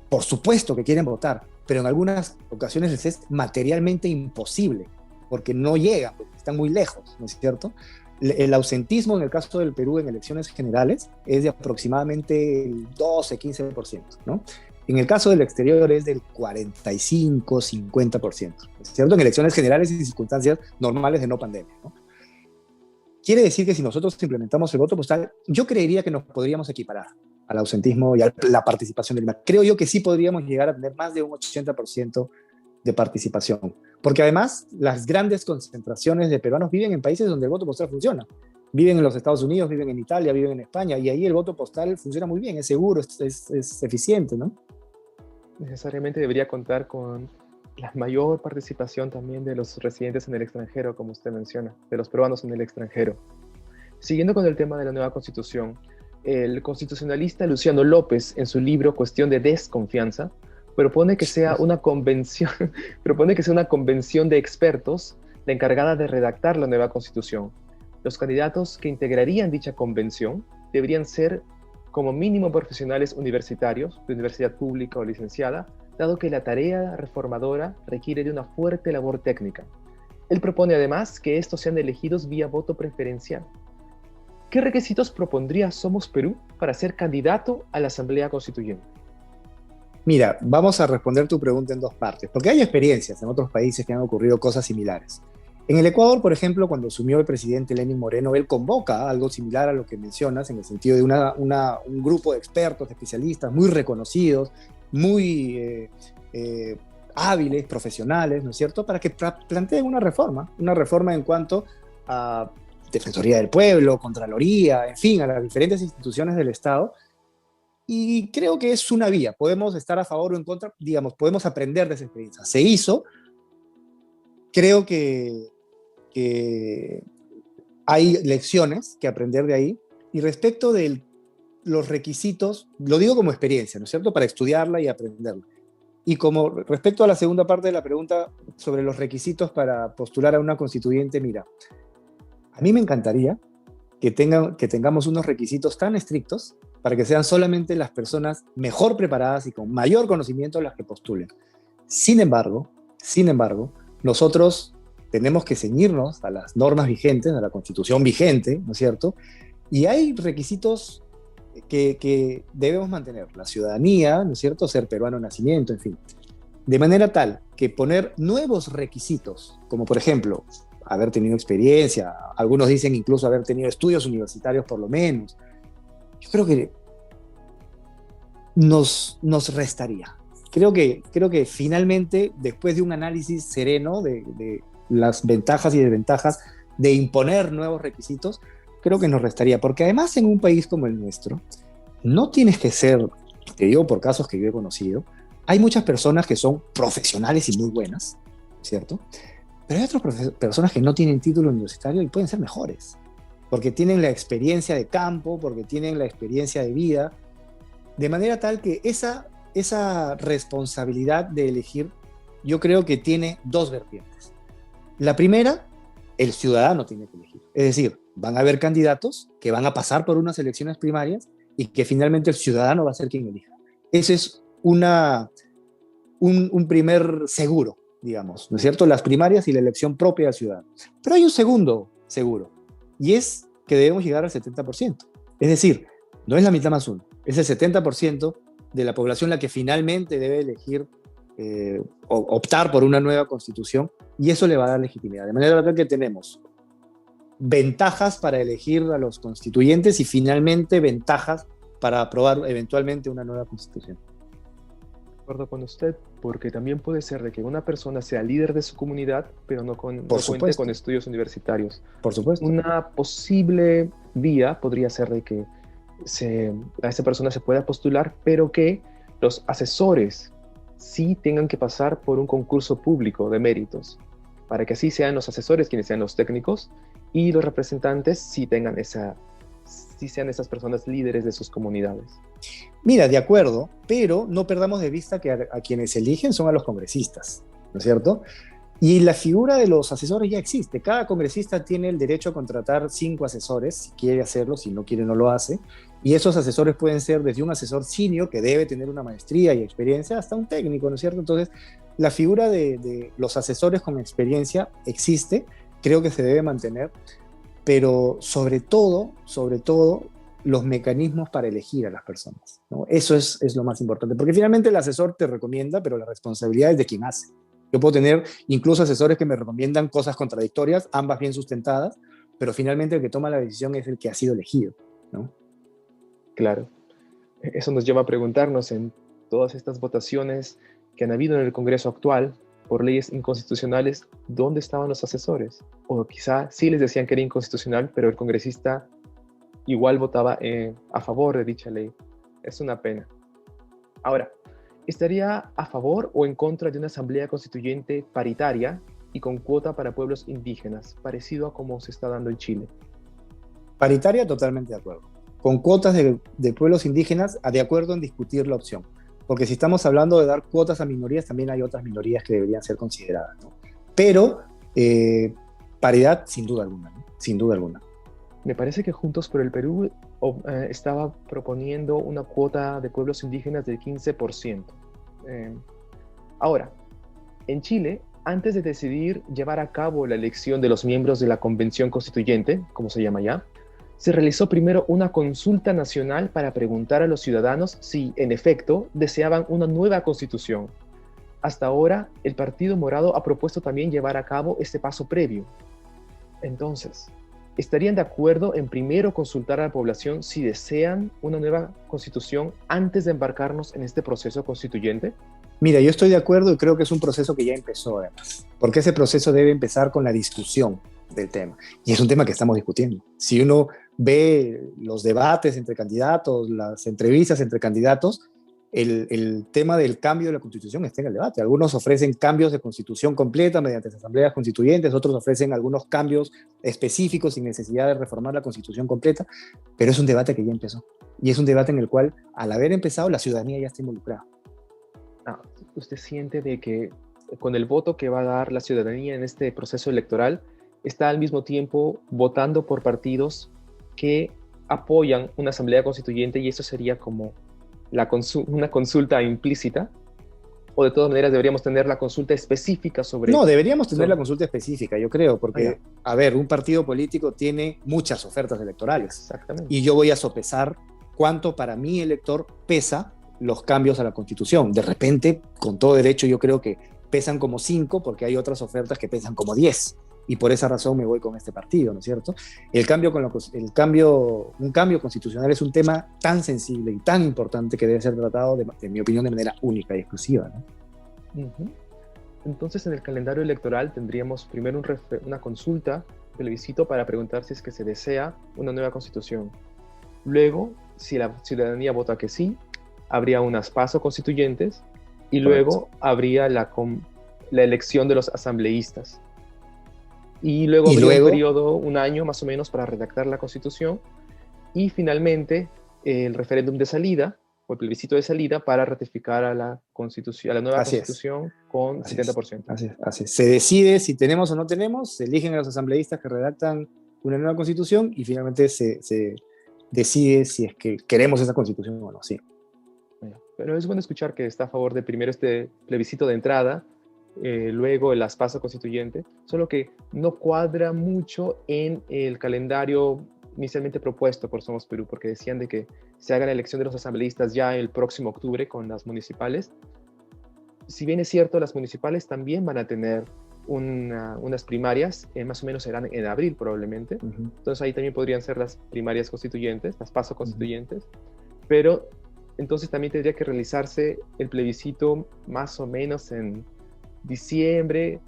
por supuesto que quieren votar, pero en algunas ocasiones les es materialmente imposible, porque no llegan, porque están muy lejos, ¿no es cierto? El ausentismo en el caso del Perú en elecciones generales es de aproximadamente el 12-15%, ¿no? En el caso del exterior es del 45-50%, ¿cierto? En elecciones generales y circunstancias normales de no pandemia, ¿no? Quiere decir que si nosotros implementamos el voto postal, yo creería que nos podríamos equiparar al ausentismo y a la participación del IMAC. Creo yo que sí podríamos llegar a tener más de un 80% de participación, porque además las grandes concentraciones de peruanos viven en países donde el voto postal funciona. Viven en los Estados Unidos, viven en Italia, viven en España, y ahí el voto postal funciona muy bien, es seguro, es eficiente, ¿no? Necesariamente debería contar con la mayor participación también de los residentes en el extranjero, como usted menciona, de los peruanos en el extranjero. Siguiendo con el tema de la nueva constitución, el constitucionalista Luciano López, en su libro Cuestión de Desconfianza, propone que sea una convención de expertos la encargada de redactar la nueva constitución. Los candidatos que integrarían dicha convención deberían ser como mínimo profesionales universitarios, de universidad pública o licenciada, dado que la tarea reformadora requiere de una fuerte labor técnica. Él propone además que estos sean elegidos vía voto preferencial. ¿Qué requisitos propondría Somos Perú para ser candidato a la Asamblea Constituyente? Mira, vamos a responder tu pregunta en dos partes, porque hay experiencias en otros países que han ocurrido cosas similares. En el Ecuador, por ejemplo, cuando asumió el presidente Lenín Moreno, él convoca algo similar a lo que mencionas, en el sentido de un grupo de expertos, de especialistas muy reconocidos, muy hábiles, profesionales, ¿no es cierto?, para que planteen una reforma en cuanto a Defensoría del Pueblo, Contraloría, en fin, a las diferentes instituciones del Estado. Y creo que es una vía, podemos estar a favor o en contra, digamos, podemos aprender de esa experiencia. Se hizo, creo que hay lecciones que aprender de ahí. Y respecto de los requisitos, lo digo como experiencia, ¿no es cierto?, para estudiarla y aprenderla. Y como respecto a la segunda parte de la pregunta sobre los requisitos para postular a una constituyente, mira, a mí me encantaría que tengamos unos requisitos tan estrictos para que sean solamente las personas mejor preparadas y con mayor conocimiento las que postulen. Sin embargo, nosotros tenemos que ceñirnos a las normas vigentes, a la Constitución vigente, ¿no es cierto? Y hay requisitos que debemos mantener. La ciudadanía, ¿no es cierto?, ser peruano de nacimiento, en fin. De manera tal que poner nuevos requisitos, como por ejemplo, haber tenido experiencia, algunos dicen incluso haber tenido estudios universitarios por lo menos, yo creo que nos restaría. Creo que finalmente, después de un análisis sereno de las ventajas y desventajas de imponer nuevos requisitos, creo que nos restaría, porque además en un país como el nuestro, no tienes que ser, te digo por casos que yo he conocido, hay muchas personas que son profesionales y muy buenas, ¿cierto? Pero hay otras personas que no tienen título universitario y pueden ser mejores, porque tienen la experiencia de campo, porque tienen la experiencia de vida, de manera tal que esa responsabilidad de elegir, yo creo que tiene dos vertientes. La primera, el ciudadano tiene que elegir. Es decir, van a haber candidatos que van a pasar por unas elecciones primarias y que finalmente el ciudadano va a ser quien elija. Ese es un primer seguro, digamos, ¿no es cierto? Las primarias y la elección propia del ciudadano. Pero hay un segundo seguro, y es que debemos llegar al 70%. Es decir, no es la mitad más uno, es el 70% de la población la que finalmente debe elegir optar por una nueva constitución, y eso le va a dar legitimidad. De manera tal que tenemos ventajas para elegir a los constituyentes y finalmente ventajas para aprobar eventualmente una nueva constitución. De acuerdo con usted, porque también puede ser de que una persona sea líder de su comunidad, pero no cuente con estudios universitarios. Por supuesto. Una posible vía podría ser de que a esa persona se pueda postular, pero que los asesores sí tengan que pasar por un concurso público de méritos, para que así sean los asesores quienes sean los técnicos y los representantes sí sean esas personas líderes de sus comunidades. Mira, de acuerdo, pero no perdamos de vista que a quienes eligen son a los congresistas, ¿no es cierto? Y la figura de los asesores ya existe. Cada congresista tiene el derecho a contratar 5 asesores, si quiere hacerlo, si no quiere no lo hace. Y esos asesores pueden ser desde un asesor senior, que debe tener una maestría y experiencia, hasta un técnico, ¿no es cierto? Entonces, la figura de los asesores con experiencia existe, creo que se debe mantener, pero sobre todo, los mecanismos para elegir a las personas, ¿no? Eso es lo más importante, porque finalmente el asesor te recomienda, pero la responsabilidad es de quien hace. Yo puedo tener incluso asesores que me recomiendan cosas contradictorias, ambas bien sustentadas, pero finalmente el que toma la decisión es el que ha sido elegido, ¿no? Claro. Eso nos lleva a preguntarnos en todas estas votaciones que han habido en el Congreso actual por leyes inconstitucionales, ¿dónde estaban los asesores? O quizá sí les decían que era inconstitucional, pero el congresista igual votaba a favor de dicha ley. Es una pena. Ahora, ¿estaría a favor o en contra de una asamblea constituyente paritaria y con cuota para pueblos indígenas, parecido a como se está dando en Chile? Paritaria, totalmente de acuerdo. Con cuotas de pueblos indígenas, de acuerdo en discutir la opción. Porque si estamos hablando de dar cuotas a minorías, también hay otras minorías que deberían ser consideradas, ¿no? Pero paridad, sin duda alguna, ¿no? Sin duda alguna. Me parece que Juntos por el Perú estaba proponiendo una cuota de pueblos indígenas del 15%. Ahora, en Chile, antes de decidir llevar a cabo la elección de los miembros de la Convención Constituyente, como se llama ya, se realizó primero una consulta nacional para preguntar a los ciudadanos si, en efecto, deseaban una nueva constitución. Hasta ahora, el Partido Morado ha propuesto también llevar a cabo este paso previo. Entonces, ¿estarían de acuerdo en primero consultar a la población si desean una nueva constitución antes de embarcarnos en este proceso constituyente? Mira, yo estoy de acuerdo y creo que es un proceso que ya empezó además, porque ese proceso debe empezar con la discusión del tema. Y es un tema que estamos discutiendo. Si uno ve los debates entre candidatos, las entrevistas entre candidatos, el tema del cambio de la constitución está en el debate. Algunos ofrecen cambios de constitución completa mediante asambleas constituyentes, otros ofrecen algunos cambios específicos sin necesidad de reformar la constitución completa, pero es un debate que ya empezó. Y es un debate en el cual, al haber empezado, la ciudadanía ya está involucrada. Ah, ¿usted siente de que con el voto que va a dar la ciudadanía en este proceso electoral, está al mismo tiempo votando por partidos que apoyan una asamblea constituyente y eso sería como una consulta implícita? ¿O de todas maneras deberíamos tener la consulta específica sobre... No, deberíamos tener la consulta específica, yo creo, porque, Ah, a ver, un partido político tiene muchas ofertas electorales exactamente. y yo voy a sopesar cuánto para mi elector pesa los cambios a la Constitución. De repente, con todo derecho, yo creo que pesan como 5 porque hay otras ofertas que pesan como 10 y por esa razón me voy con este partido, ¿no es cierto? Un cambio constitucional es un tema tan sensible y tan importante que debe ser tratado, en mi opinión, de manera única y exclusiva, ¿no? Ujú. Entonces, en el calendario electoral tendríamos primero una consulta, plebiscito para preguntar si es que se desea una nueva constitución. Luego, si la ciudadanía vota que sí, habría unas PASO constituyentes y Correcto. luego habría la elección de los asambleístas. Y luego Y habría un luego, periodo, un año más o menos, para redactar la constitución y finalmente el referéndum de salida o el plebiscito de salida para ratificar a la constitución, a la nueva así es. constitución con Así es, 70%. así es, así es. Se decide si tenemos o no tenemos, se eligen a los asambleístas que redactan una nueva constitución y finalmente se decide si es que queremos esa constitución o no. Sí. Pero es bueno escuchar que está a favor de primero este plebiscito de entrada, luego el PASO constituyente, solo que no cuadra mucho en el calendario inicialmente propuesto por Somos Perú, porque decían de que se haga la elección de los asambleístas ya el próximo octubre con las municipales. Si bien es cierto, las municipales también van a tener unas primarias, más o menos serán en abril probablemente. Uh -huh. Entonces ahí también podrían ser las primarias constituyentes, las PASO Uh -huh. constituyentes, pero entonces también tendría que realizarse el plebiscito más o menos en diciembre.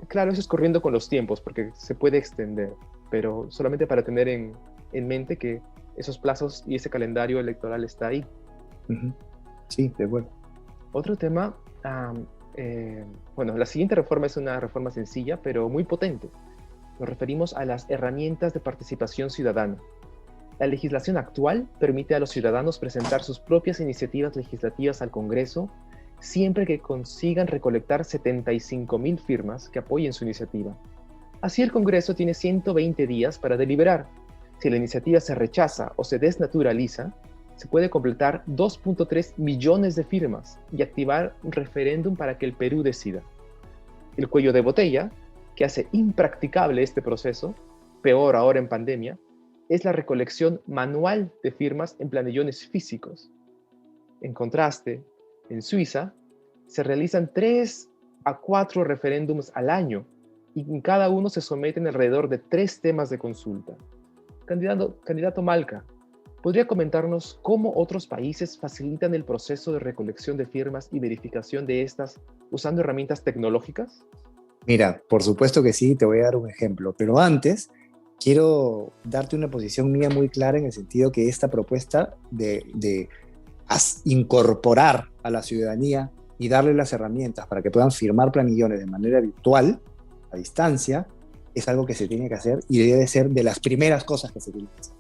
Claro, eso es corriendo con los tiempos porque se puede extender, pero solamente para tener en mente que esos plazos y ese calendario electoral está ahí. Uh -huh. Sí, de acuerdo. Otro tema, bueno, la siguiente reforma es una reforma sencilla, pero muy potente. Nos referimos a las herramientas de participación ciudadana. La legislación actual permite a los ciudadanos presentar sus propias iniciativas legislativas al Congreso siempre que consigan recolectar 75.000 firmas que apoyen su iniciativa. Así el Congreso tiene 120 días para deliberar. Si la iniciativa se rechaza o se desnaturaliza, se puede completar 2.3 millones de firmas y activar un referéndum para que el Perú decida. El cuello de botella, que hace impracticable este proceso, peor ahora en pandemia, es la recolección manual de firmas en planillones físicos. En contraste, en Suiza se realizan 3 a 4 referéndums al año y en cada uno se someten alrededor de 3 temas de consulta. Candidato Malca, ¿podría comentarnos cómo otros países facilitan el proceso de recolección de firmas y verificación de estas usando herramientas tecnológicas? Mira, por supuesto que sí, te voy a dar un ejemplo, pero antes quiero darte una posición mía muy clara en el sentido que esta propuesta de incorporar a la ciudadanía y darle las herramientas para que puedan firmar planillones de manera virtual, a distancia, es algo que se tiene que hacer y debe ser de las primeras cosas que se tiene que hacer,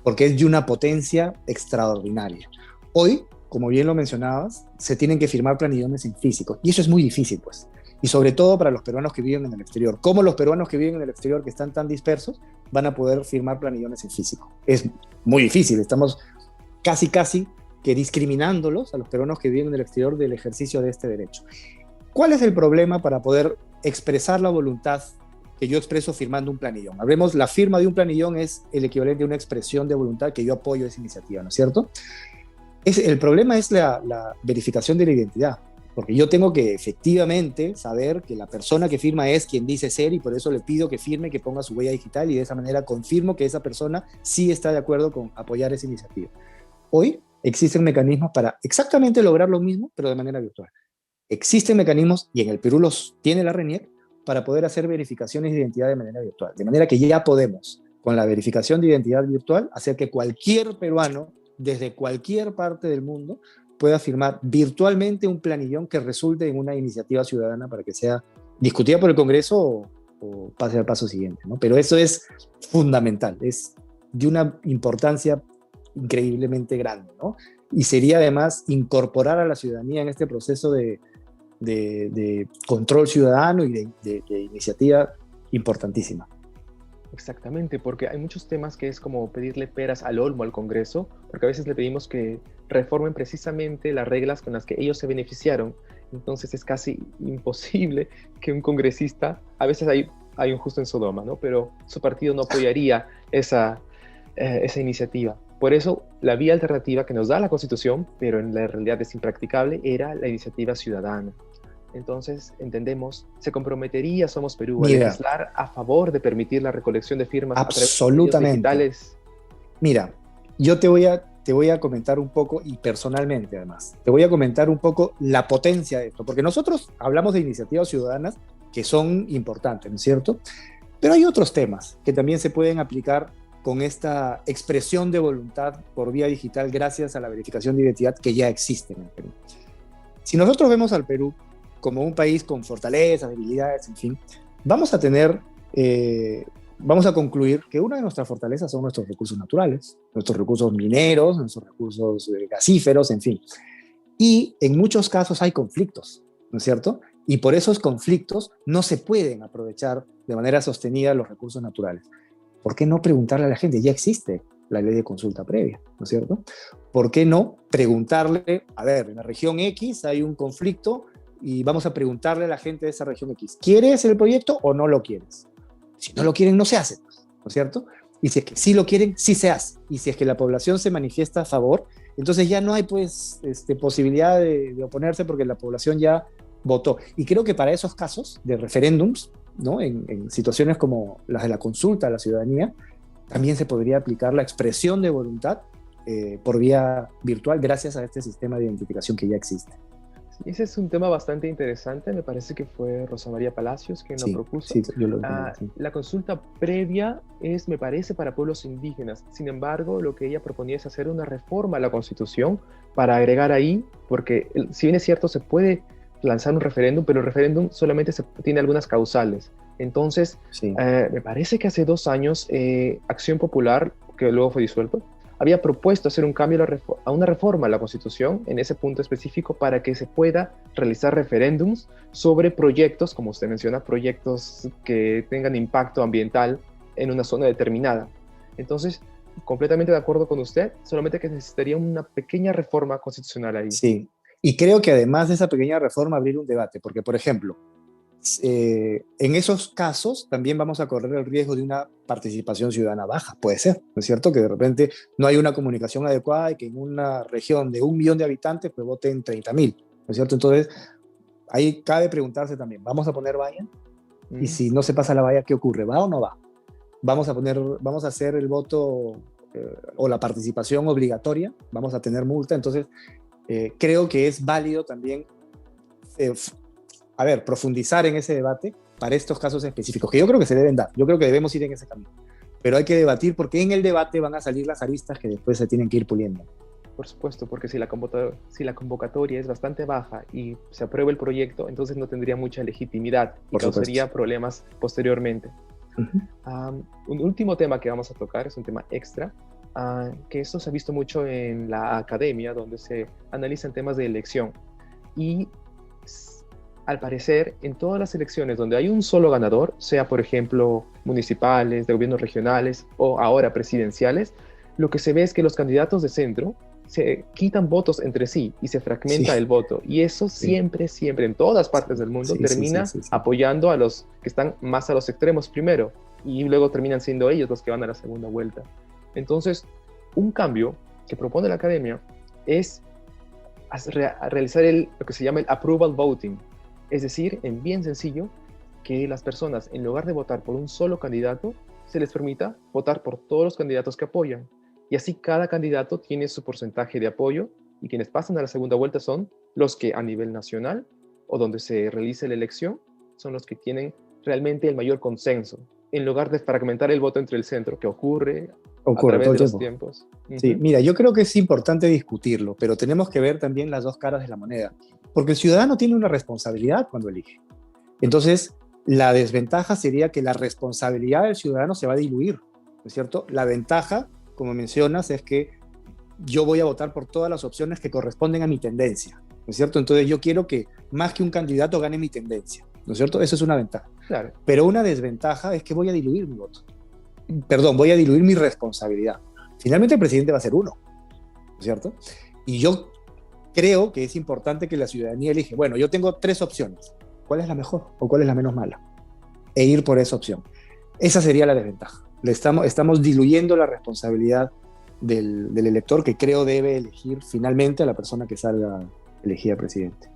porque es de una potencia extraordinaria. Hoy, como bien lo mencionabas, se tienen que firmar planillones en físico y eso es muy difícil, pues. Y sobre todo para los peruanos que viven en el exterior. ¿Cómo los peruanos que viven en el exterior, que están tan dispersos, van a poder firmar planillones en físico? Es muy difícil, estamos casi que discriminándolos a los peruanos que viven en el exterior del ejercicio de este derecho. ¿Cuál es el problema para poder expresar la voluntad que yo expreso firmando un planillón? Hablemos, la firma de un planillón es el equivalente a una expresión de voluntad que yo apoyo esa iniciativa, ¿no es cierto? El problema es la verificación de la identidad, porque yo tengo que efectivamente saber que la persona que firma es quien dice ser y por eso le pido que firme, que ponga su huella digital y de esa manera confirmo que esa persona sí está de acuerdo con apoyar esa iniciativa. Hoy existen mecanismos para exactamente lograr lo mismo, pero de manera virtual. Existen mecanismos, y en el Perú los tiene la RENIEC, para poder hacer verificaciones de identidad de manera virtual. De manera que ya podemos, con la verificación de identidad virtual, hacer que cualquier peruano, desde cualquier parte del mundo, pueda firmar virtualmente un planillón que resulte en una iniciativa ciudadana para que sea discutida por el Congreso o pase al paso siguiente, ¿no? Pero eso es fundamental, es de una importancia increíblemente grande, ¿no? Y sería además incorporar a la ciudadanía en este proceso de control ciudadano y de iniciativa importantísima. Exactamente, porque hay muchos temas que es como pedirle peras al olmo al Congreso, porque a veces le pedimos que reformen precisamente las reglas con las que ellos se beneficiaron. Entonces es casi imposible que un congresista, a veces hay un justo en Sodoma, ¿no? Pero su partido no apoyaría esa iniciativa. Por eso la vía alternativa que nos da la Constitución, pero en la realidad es impracticable, era la iniciativa ciudadana. Entonces, entendemos, se comprometería Somos Perú a Mira, legislar a favor de permitir la recolección de firmas a través de medios absolutamente. digitales. Mira, yo te voy a comentar un poco, y personalmente además, te voy a comentar un poco la potencia de esto, porque nosotros hablamos de iniciativas ciudadanas que son importantes, ¿no es cierto? Pero hay otros temas que también se pueden aplicar con esta expresión de voluntad por vía digital gracias a la verificación de identidad que ya existe en el Perú. Si nosotros vemos al Perú como un país con fortalezas, debilidades, en fin, vamos a tener, vamos a concluir que una de nuestras fortalezas son nuestros recursos naturales, nuestros recursos mineros, nuestros recursos gasíferos, en fin. Y en muchos casos hay conflictos, ¿no es cierto? Y por esos conflictos no se pueden aprovechar de manera sostenida los recursos naturales. ¿Por qué no preguntarle a la gente? Ya existe la ley de consulta previa, ¿no es cierto? ¿Por qué no preguntarle, a ver, en la región X hay un conflicto y vamos a preguntarle a la gente de esa región X, ¿quieres el proyecto o no lo quieres? Si no lo quieren, no se hace, ¿no es cierto? Y si es que sí lo quieren, sí se hace. Y si es que la población se manifiesta a favor, entonces ya no hay pues posibilidad de oponerse porque la población ya votó. Y creo que para esos casos de referéndums, ¿no? En situaciones como las de la consulta a la ciudadanía, también se podría aplicar la expresión de voluntad por vía virtual gracias a este sistema de identificación que ya existe. Ese es un tema bastante interesante, me parece que fue Rosa María Palacios quien lo Sí, propuso. sí, yo lo vi, sí. La consulta previa es, me parece, para pueblos indígenas. Sin embargo, lo que ella proponía es hacer una reforma a la Constitución para agregar ahí, porque si bien es cierto, se puede lanzar un referéndum, pero el referéndum solamente tiene algunas causales. Entonces, Sí. me parece que hace 2 años Acción Popular, que luego fue disuelto, había propuesto hacer un cambio a una reforma a la Constitución en ese punto específico para que se pueda realizar referéndums sobre proyectos, como usted menciona, proyectos que tengan impacto ambiental en una zona determinada. Entonces, completamente de acuerdo con usted, solamente que necesitaría una pequeña reforma constitucional ahí. Sí, y creo que además de esa pequeña reforma abrir un debate, porque por ejemplo, en esos casos también vamos a correr el riesgo de una participación ciudadana baja, puede ser, ¿no es cierto? Que de repente no hay una comunicación adecuada y que en una región de 1 millón de habitantes pues voten 30.000, ¿no es cierto? Entonces ahí cabe preguntarse también, ¿vamos a poner valla? Y Mm. si no se pasa la valla, ¿qué ocurre? ¿Va o no va? Vamos a hacer el voto o la participación obligatoria, vamos a tener multa, entonces creo que es válido también, eh, a ver, profundizar en ese debate para estos casos específicos, que yo creo que se deben dar, yo creo que debemos ir en ese camino, pero hay que debatir porque en el debate van a salir las aristas que después se tienen que ir puliendo. Por supuesto, porque si la convocatoria es bastante baja y se aprueba el proyecto, entonces no tendría mucha legitimidad y Por supuesto. causaría problemas posteriormente. Uh -huh. Un último tema que vamos a tocar es un tema extra, que esto se ha visto mucho en la academia, donde se analizan temas de elección. Y al parecer, en todas las elecciones donde hay un solo ganador, sea por ejemplo municipales, de gobiernos regionales o ahora presidenciales, lo que se ve es que los candidatos de centro se quitan votos entre sí y se Sí, fragmenta el voto. Y eso sí, siempre, siempre, en todas partes del mundo, sí, sí, sí, termina sí, sí. apoyando a los que están más a los extremos primero y luego terminan siendo ellos los que van a la segunda vuelta. Entonces, un cambio que propone la academia es realizar lo que se llama el approval voting. Es decir, en bien sencillo, que las personas, en lugar de votar por un solo candidato, se les permita votar por todos los candidatos que apoyan. Y así cada candidato tiene su porcentaje de apoyo y quienes pasan a la segunda vuelta son los que a nivel nacional o donde se realice la elección son los que tienen realmente el mayor consenso, en lugar de fragmentar el voto entre el centro, que ocurre a Ocurre través todo de el los tiempo. tiempos. Sí, mira, yo creo que es importante discutirlo, pero tenemos que ver también las dos caras de la moneda, porque el ciudadano tiene una responsabilidad cuando elige. Entonces, la desventaja sería que la responsabilidad del ciudadano se va a diluir, ¿no es cierto? La ventaja, como mencionas, es que yo voy a votar por todas las opciones que corresponden a mi tendencia, ¿no es cierto? Entonces yo quiero que más que un candidato gane mi tendencia, ¿no es cierto? Eso es una ventaja. Claro. Pero una desventaja es que voy a diluir mi voto. Perdón, voy a diluir mi responsabilidad. Finalmente el presidente va a ser uno, ¿no es cierto? Y yo creo que es importante que la ciudadanía elige, bueno, yo tengo 3 opciones, ¿cuál es la mejor o cuál es la menos mala? E ir por esa opción. Esa sería la desventaja. Estamos diluyendo la responsabilidad del elector, que creo debe elegir finalmente a la persona que salga elegida presidente.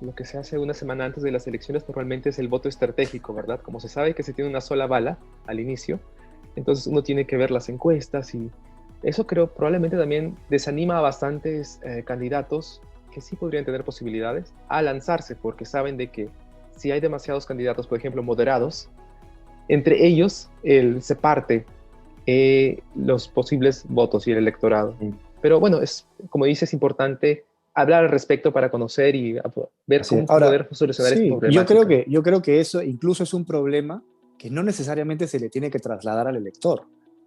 Lo que se hace una semana antes de las elecciones normalmente es el voto estratégico, ¿verdad? Como se sabe que se tiene una sola bala al inicio, entonces uno tiene que ver las encuestas y eso creo probablemente también desanima a bastantes candidatos que sí podrían tener posibilidades a lanzarse, porque saben de que si hay demasiados candidatos, por ejemplo, moderados, entre ellos se parte los posibles votos y el electorado. Pero bueno, como dices, es importante hablar al respecto para conocer y ver cómo poder solucionar esta problemática. Yo creo que eso incluso es un problema que no necesariamente se le tiene que trasladar al elector.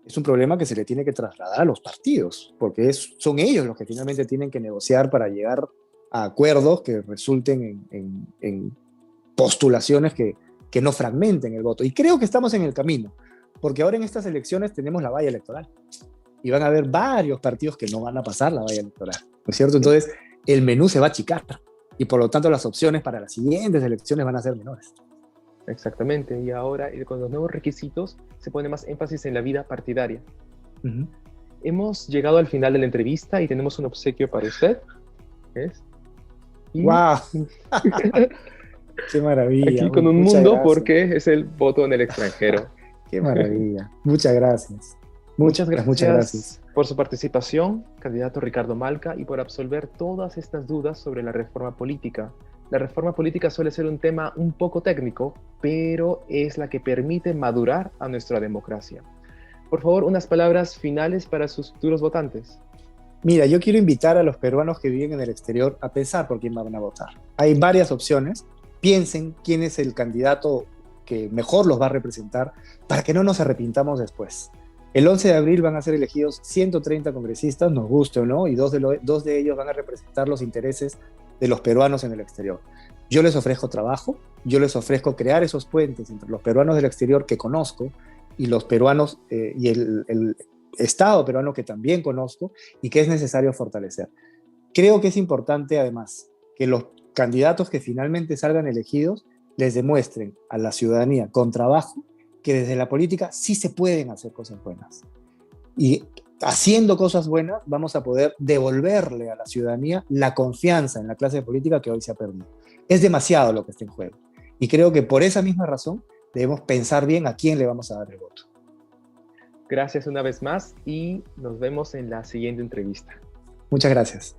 Es un problema que se le tiene que trasladar a los partidos, porque son ellos los que finalmente tienen que negociar para llegar a acuerdos que resulten en postulaciones que no fragmenten el voto. Y creo que estamos en el camino, porque ahora en estas elecciones tenemos la valla electoral y van a haber varios partidos que no van a pasar la valla electoral, ¿no es cierto? Entonces el menú se va a achicar y por lo tanto las opciones para las siguientes elecciones van a ser menores. Exactamente, y ahora con los nuevos requisitos se pone más énfasis en la vida partidaria. Hemos llegado al final de la entrevista y tenemos un obsequio para usted. ¿Ves? ¡Wow! ¡Qué maravilla! Aquí con un mundo porque es el voto en el extranjero. ¡Qué maravilla! Muchas gracias. Muchas gracias por su participación, candidato Ricardo Malca, y por absolver todas estas dudas sobre la reforma política. La reforma política suele ser un tema un poco técnico, pero es la que permite madurar a nuestra democracia. Por favor, unas palabras finales para sus futuros votantes. Mira, yo quiero invitar a los peruanos que viven en el exterior a pensar por quién van a votar. Hay varias opciones. Piensen quién es el candidato que mejor los va a representar para que no nos arrepintamos después. El 11 de abril van a ser elegidos 130 congresistas, nos guste o no, y dos de ellos van a representar los intereses de los peruanos en el exterior. Yo les ofrezco trabajo, yo les ofrezco crear esos puentes entre los peruanos del exterior que conozco y los peruanos y el Estado peruano que también conozco y que es necesario fortalecer. Creo que es importante, además, que los candidatos que finalmente salgan elegidos les demuestren a la ciudadanía con trabajo que desde la política sí se pueden hacer cosas buenas. Y haciendo cosas buenas vamos a poder devolverle a la ciudadanía la confianza en la clase política que hoy se ha perdido. Es demasiado lo que está en juego. Y creo que por esa misma razón debemos pensar bien a quién le vamos a dar el voto. Gracias una vez más y nos vemos en la siguiente entrevista. Muchas gracias.